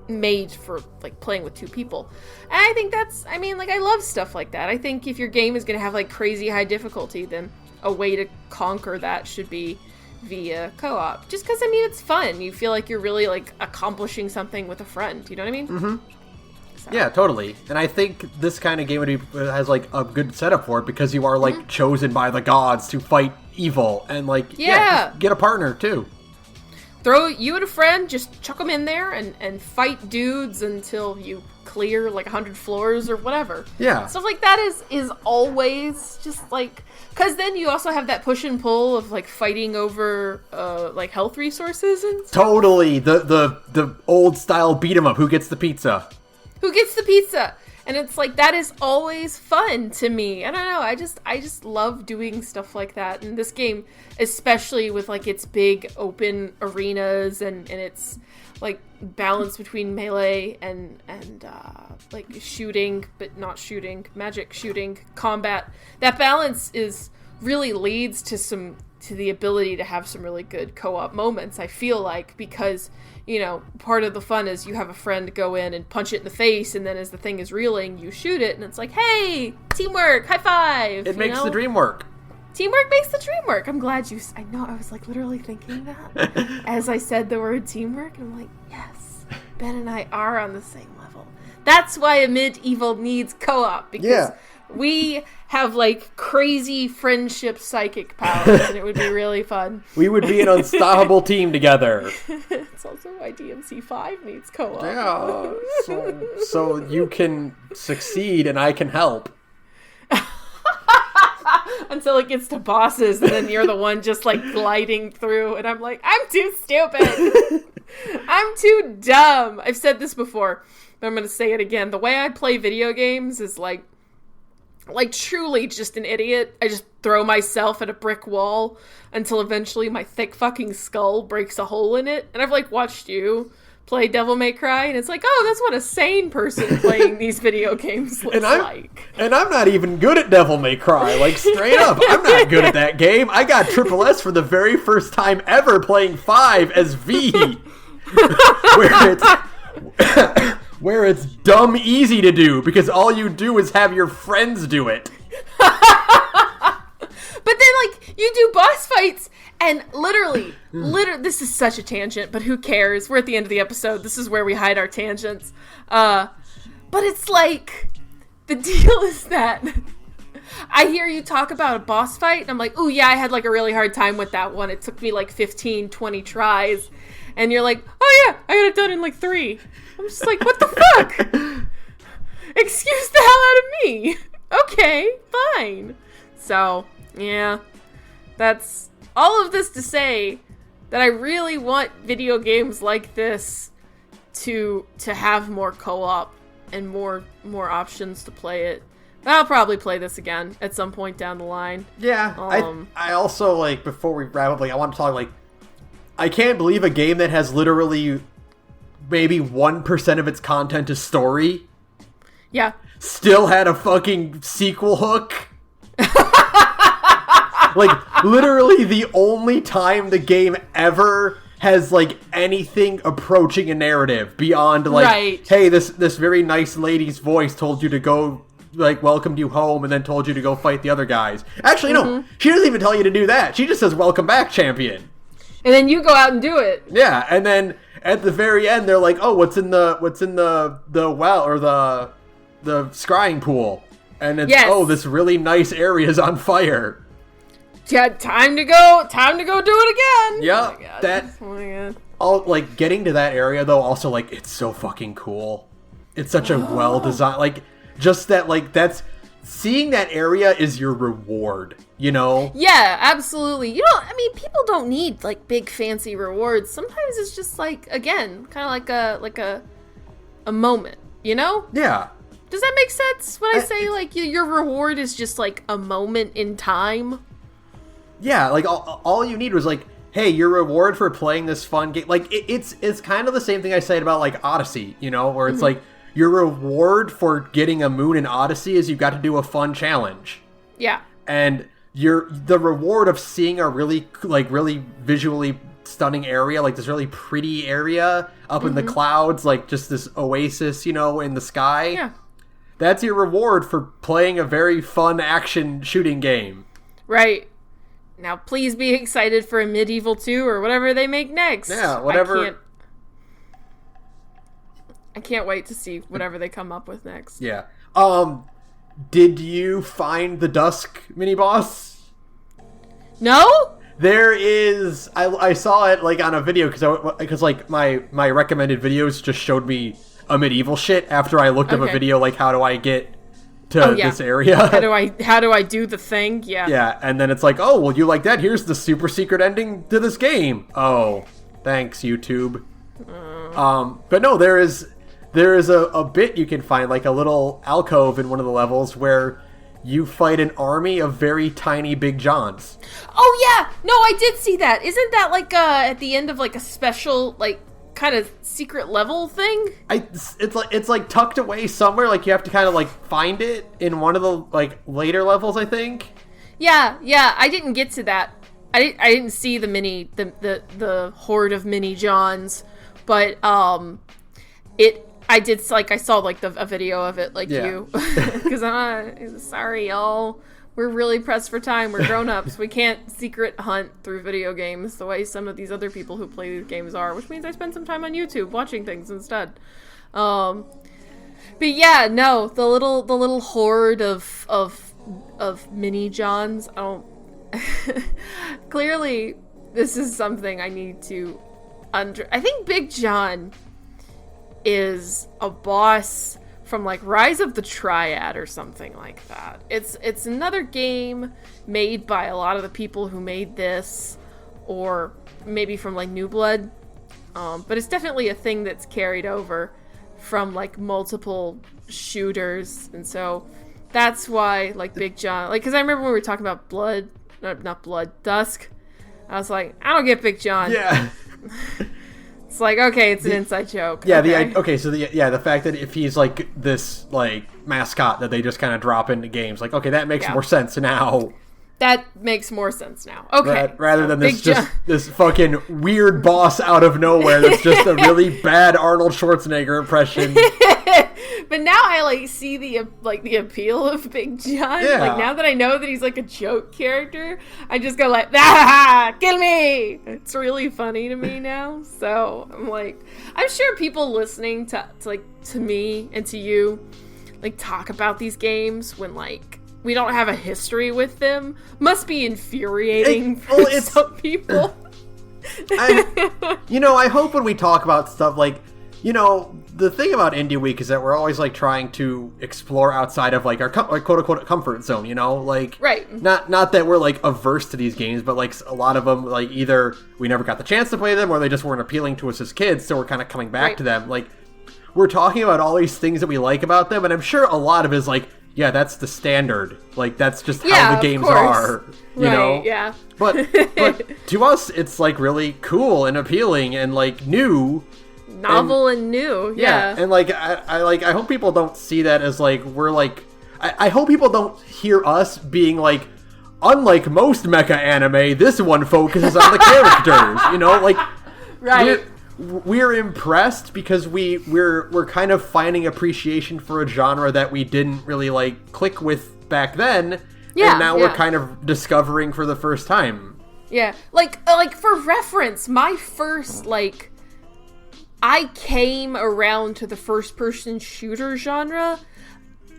made for, like, playing with 2 people. And I think that's, I mean, like, I love stuff like that. I think if your game is going to have, like, crazy high difficulty, then a way to conquer that should be via co-op. Just because, I mean, it's fun. You feel like you're really, like, accomplishing something with a friend. You know what I mean? Mm-hmm. So. Yeah, totally. And I think this kind of game has, like, a good setup for it because you are, like, chosen by the gods to fight evil. And, like, just get a partner, too. Throw you and a friend, just chuck them in there and fight dudes until you clear, like, 100 floors or whatever. Yeah. Stuff like that is always just, like... Because then you also have that push and pull of, like, fighting over, like, health resources and stuff. Totally! The old-style beat-em-up. Who gets the pizza? Who gets the pizza? And it's, like, that is always fun to me. I don't know, I just love doing stuff like that. And this game, especially with, like, its big open arenas and its, like, balance between melee and like, shooting, but not shooting, magic shooting, combat. That balance really leads to the ability to have some really good co-op moments, I feel like, because, you know, part of the fun is you have a friend go in and punch it in the face, and then as the thing is reeling, you shoot it, and it's like, hey, teamwork, high five! It makes the dream work. Teamwork makes the dream work. I'm glad I know, I was, like, literally thinking that as I said the word teamwork, and I'm like, yes, Ben and I are on the same level. That's why a medieval needs co-op, because we have, like, crazy friendship psychic powers, and it would be really fun. We would be an unstoppable team together. It's also why DMC5 needs co-op. Yeah, so you can succeed and I can help. Until it gets to bosses, and then you're the one just, like, gliding through, and I'm like, I'm too stupid. I'm too dumb. I've said this before, but I'm going to say it again. The way I play video games is, like truly just an idiot. I just throw myself at a brick wall until eventually my thick fucking skull breaks a hole in it. And I've, like, watched you play Devil May Cry, and it's like, oh, that's what a sane person playing these video games looks like. And I'm not even good at Devil May Cry, like, straight up. I'm not good at that game. I got Triple S for the very first time ever playing 5 as V. where it's dumb easy to do, because all you do is have your friends do it. But then, like, you do boss fights, and literally, this is such a tangent, but who cares? We're at the end of the episode. This is where we hide our tangents. But it's like, the deal is that I hear you talk about a boss fight, and I'm like, ooh, yeah, I had, like, a really hard time with that one. It took me, like, 15, 20 tries. And you're like, oh, yeah, I got it done in, like, 3. I'm just like, what the fuck? Excuse the hell out of me. Okay, fine. So, yeah, that's all of this to say that I really want video games like this to have more co-op and more options to play it. I'll probably play this again at some point down the line. Yeah, I also, like, before we wrap up, like, I want to talk, like, I can't believe a game that has literally maybe 1% of its content is story. Yeah. Still had a fucking sequel hook. Like, literally the only time the game ever has, like, anything approaching a narrative beyond, like, hey, this very nice lady's voice told you to go, like, welcomed you home and then told you to go fight the other guys. Actually, no, she doesn't even tell you to do that. She just says, welcome back, champion. And then you go out and do it. Yeah, and then at the very end, they're like, "Oh, what's in the well or the scrying pool?" And it's this really nice area is on fire. Yeah, time to go do it again. Yep, oh my God. All, like, getting to that area though, also, like, it's so fucking cool. It's such a well designed, like, just that, like, that's seeing that area is your reward, you know? Yeah, absolutely. You know, I mean, people don't need, like, big fancy rewards. Sometimes it's just, like, again, kind of like a moment, you know? Yeah. Does that make sense when I say, like, your reward is just, like, a moment in time? Yeah, like, all you need was, like, hey, your reward for playing this fun game. Like, it's kind of the same thing I said about, like, Odyssey, you know? Where it's like, your reward for getting a moon in Odyssey is you got to do a fun challenge. Yeah. And the reward of seeing a really visually stunning area, like this really pretty area up in the clouds, like just this oasis, you know, in the sky. Yeah. That's your reward for playing a very fun action shooting game. Right. Now, please be excited for a Medieval 2 or whatever they make next. Yeah, whatever. I can't wait to see whatever they come up with next. Yeah. Did you find the Dusk mini-boss? No? There is... I saw it, like, on a video, because like, my recommended videos just showed me a medieval shit after I looked up a video, like, how do I get to this area? How do I do the thing? Yeah. Yeah, and then it's like, oh, well, you like that? Here's the super secret ending to this game. Oh, thanks, YouTube. But no, there is a bit you can find, like a little alcove in one of the levels where you fight an army of very tiny Big Johns. Oh yeah, no, I did see that. Isn't that like at the end of like a special like kind of secret level thing? It's like tucked away somewhere. Like you have to kind of like find it in one of the like later levels, I think. Yeah, I didn't get to that. I didn't see the horde of mini Johns, but I did, like, I saw, like, a video of it, like you. Because sorry, y'all. We're really pressed for time. We're grown-ups. We can't secret hunt through video games the way some of these other people who play these games are, which means I spend some time on YouTube watching things instead. But yeah, no, the little horde of mini Johns, I don't... Clearly, this is something I need to... I think Big John is a boss from like Rise of the Triad or something like that. It's another game made by a lot of the people who made this, or maybe from like New Blood, but it's definitely a thing that's carried over from like multiple shooters, and so that's why like Big John, like, because I remember when we were talking about Dusk, I was like, I don't get Big John. Yeah. It's like, okay, it's an inside joke. Yeah, okay. The fact that if he's like this like mascot that they just kind of drop into games, like, okay, that makes more sense now. That makes more sense now. Okay. Rather than this fucking weird boss out of nowhere that's just a really bad Arnold Schwarzenegger impression. But now I like see the appeal of Big John. Yeah. Like now that I know that he's like a joke character, I just go like, ah, kill me. It's really funny to me now. So I'm like, I'm sure people listening to me and to you, like, talk about these games when like we don't have a history with them must be infuriating for some people. I hope when we talk about stuff like, the thing about Indie Week is that we're always like trying to explore outside of like our quote unquote comfort zone, like, right. Not that we're like averse to these games, but like a lot of them, like either we never got the chance to play them or they just weren't appealing to us as kids, so we're kind of coming back to them. Like, we're talking about all these things that we like about them, and I'm sure a lot of it is like, yeah, that's the standard. Like, that's just how the games are, you know? Yeah. But to us, it's like really cool and appealing and like new. Novel and new, yeah. And like I hope people don't see that as like we're like I hope people don't hear us being like, unlike most mecha anime, this one focuses on the characters, like, right. We're impressed because we're kind of finding appreciation for a genre that we didn't really like click with back then, and now we're kind of discovering for the first time. Yeah, like for reference, my first I came around to the first-person shooter genre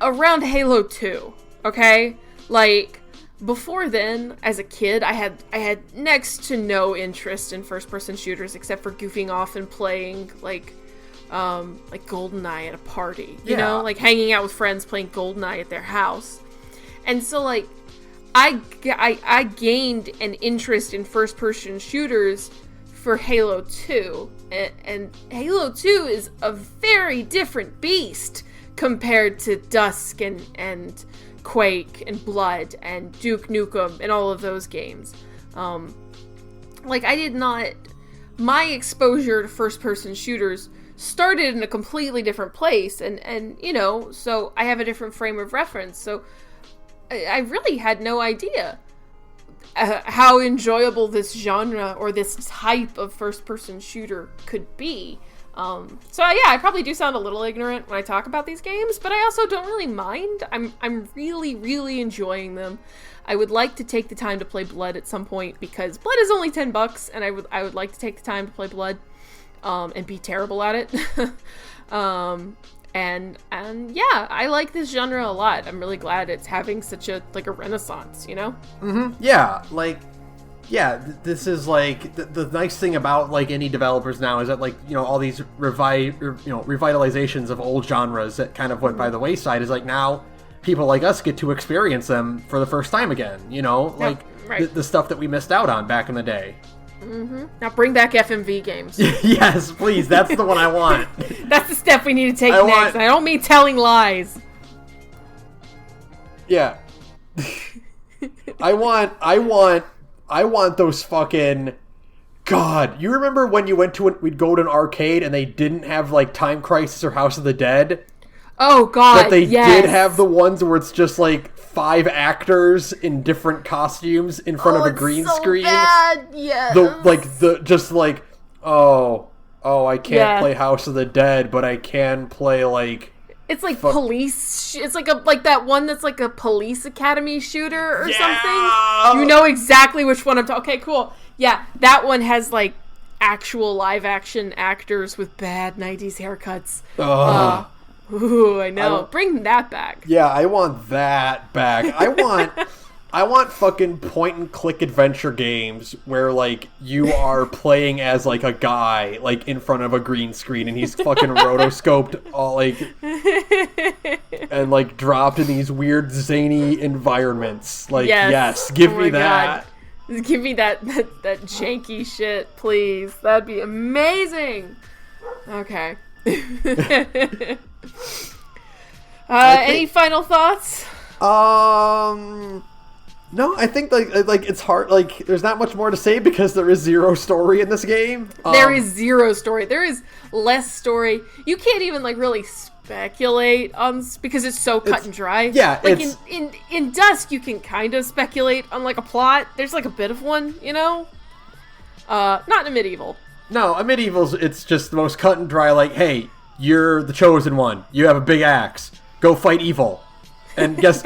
around Halo 2, okay? Like, before then, as a kid, I had next to no interest in first-person shooters except for goofing off and playing, like GoldenEye at a party, you know? Like, hanging out with friends playing GoldenEye at their house. And so, like, I gained an interest in first-person shooters for Halo 2, and Halo 2 is a very different beast compared to Dusk and Quake and Blood and Duke Nukem and all of those games. My exposure to first-person shooters started in a completely different place, and so I have a different frame of reference, so I really had no idea how enjoyable this genre or this type of first-person shooter could be. I probably do sound a little ignorant when I talk about these games, but I also don't really mind. I'm really, really enjoying them. I would like to take the time to play Blood at some point, because Blood is only $10, and I would like to take the time to play Blood, and be terrible at it. And yeah, I like this genre a lot. I'm really glad it's having such a renaissance, you know? Mm-hmm. Yeah, this is the nice thing about indie developers now is that all these revitalizations of old genres that kind of went by the wayside is now people like us get to experience them for the first time again. Right. The stuff that we missed out on back in the day. Mm-hmm. Now bring back FMV games. Yes, please. That's the one I want. That's the step we need to take next. And I don't mean telling lies. Yeah. I want those fucking... God, you remember when we'd go to an arcade and they didn't have Time Crisis or House of the Dead? Oh God, but they did have the ones where it's just 5 actors in different costumes in front of a green screen. Bad. Yes. I can't play House of the Dead, but I can play it's police. It's that one that's a police academy shooter or something. You know exactly which one I'm talking. Okay, cool. Yeah, that one has actual live action actors with bad 90s haircuts. Ooh, I know. Bring that back. Yeah, I want that back. I want fucking point and click adventure games where you are playing as a guy in front of a green screen and he's fucking rotoscoped all and dropped in these weird zany environments. Yes, give me that. God. Give me that janky shit, please. That'd be amazing. Okay. Any final thoughts? No, I think it's hard. There's not much more to say because there is zero story in this game. There is zero story. There is less story. You can't even really speculate on because it's so cut and dry. Yeah, in Dusk you can kind of speculate on a plot. There's a bit of one, not in Medieval. No, a Medieval's it's just the most cut and dry. Hey, you're the chosen one. You have a big axe. Go fight evil. And guess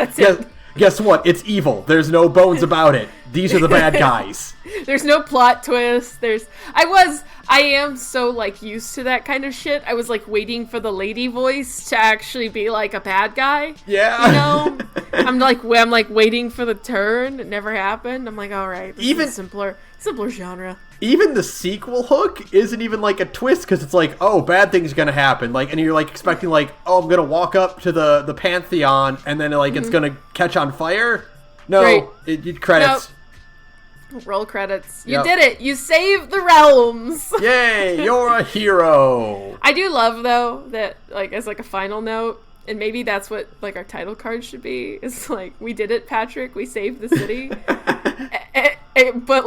what? It's evil. There's no bones about it. These are the bad guys. There's no plot twist. I am so used to that kind of shit. I was waiting for the lady voice to actually be a bad guy. Yeah. I'm waiting for the turn. It never happened. I'm all right. This is simpler genre. Even the sequel hook isn't even a twist because it's bad things gonna happen. And you're expecting I'm gonna walk up to the Pantheon and then it's gonna catch on fire. No, right. It credits. Nope. Roll credits. You did it. You saved the realms. Yay! You're a hero. I do love though that as a final note, and maybe that's what our title card should be. It's we did it, Patrick. We saved the city. But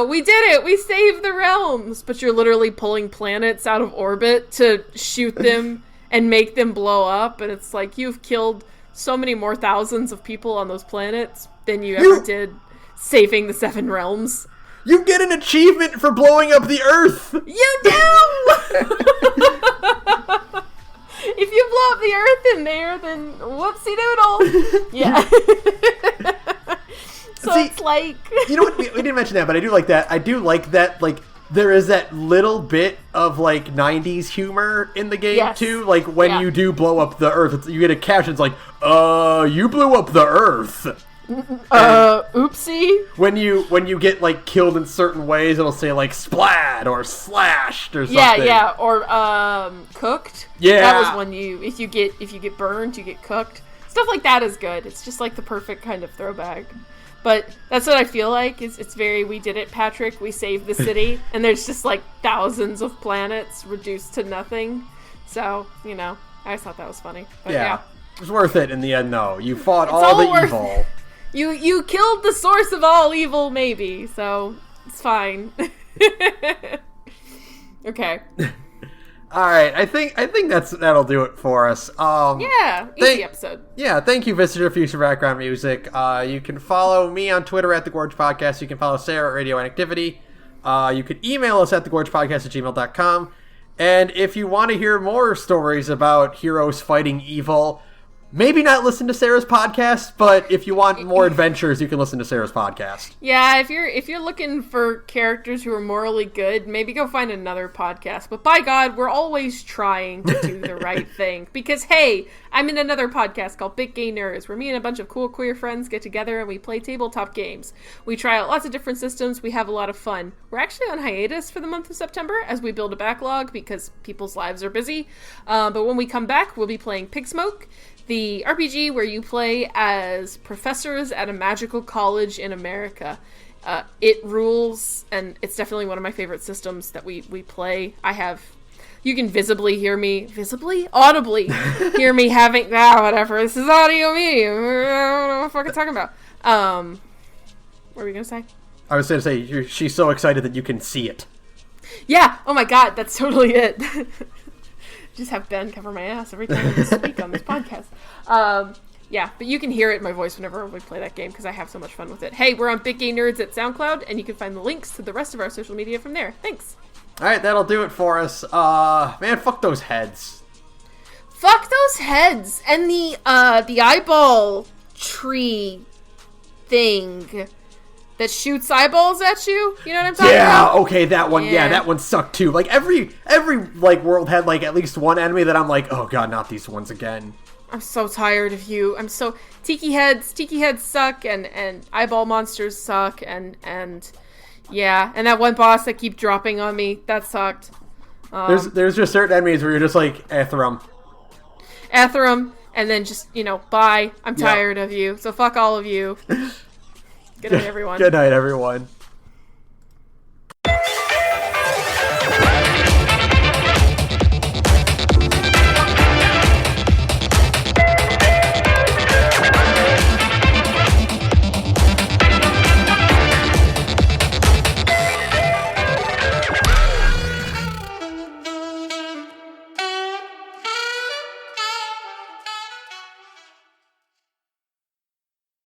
we did it. We saved the realms. But you're literally pulling planets out of orbit to shoot them and make them blow up. And it's you've killed so many more thousands of people on those planets than you ever did saving the 7 realms. You get an achievement for blowing up the Earth. You do! If you blow up the Earth in there, then whoopsie doodle. Yeah. So see, it's you know what? We didn't mention that, but I do like that. I do like that, there is that little bit of, 90s humor in the game, too. When you do blow up the Earth, you get a caption, it's you blew up the Earth. Oopsie. When you get, killed in certain ways, it'll say, splat or slashed or something. Yeah, or, cooked. Yeah. That was when if you get burned, you get cooked. Stuff like that is good. It's just, the perfect kind of throwback. But that's what I feel like. It's very, we did it, Patrick. We saved the city. And there's just, thousands of planets reduced to nothing. So, I just thought that was funny. But, yeah. It was worth it in the end, though. You fought all the evil. You killed the source of all evil, maybe. So, it's fine. Okay. All right, I think that'll do it for us. Easy episode. Yeah, thank you, Visitor Future Background Music. You can follow me on Twitter at thegorgepodcast. You can follow Sara at radioinactivity. You can email us at thegorgepodcast@gmail.com. And if you want to hear more stories about heroes fighting evil, maybe not listen to Sarah's podcast, but if you want more adventures, you can listen to Sarah's podcast. Yeah, if you're looking for characters who are morally good, maybe go find another podcast. But by God, we're always trying to do the right thing. Because, hey, I'm in another podcast called Big Gay Nerds, where me and a bunch of cool queer friends get together and we play tabletop games. We try out lots of different systems. We have a lot of fun. We're actually on hiatus for the month of September as we build a backlog because people's lives are busy. But when we come back, we'll be playing Pigsmoke, the RPG where you play as professors at a magical college in America. It rules, and it's definitely one of my favorite systems that we play. You can audibly hear me having, whatever, this is audio medium, I don't know what the fuck I'm talking about. What were we going to say? I was going to say, she's so excited that you can see it. Yeah, oh my God, that's totally it. Just have Ben cover my ass every time I speak on this podcast. Yeah, but you can hear it in my voice whenever we play that game because I have so much fun with it. Hey, we're on Big Gay Nerds at SoundCloud, and you can find the links to the rest of our social media from there. Thanks. All right, that'll do it for us. Man, fuck those heads. Fuck those heads and the eyeball tree thing that shoots eyeballs at you. You know what I'm talking about? Yeah, okay, that one. Yeah, that one sucked too. Like every like world had like at least one enemy that I'm like, oh god, not these ones again. I'm so tired of you. Tiki heads suck and eyeball monsters suck and yeah, and that one boss that keep dropping on me, that sucked. There's just certain enemies where you're just like, Atherum, and then just, bye. I'm tired of you. So fuck all of you. Good night, everyone. Good night, everyone.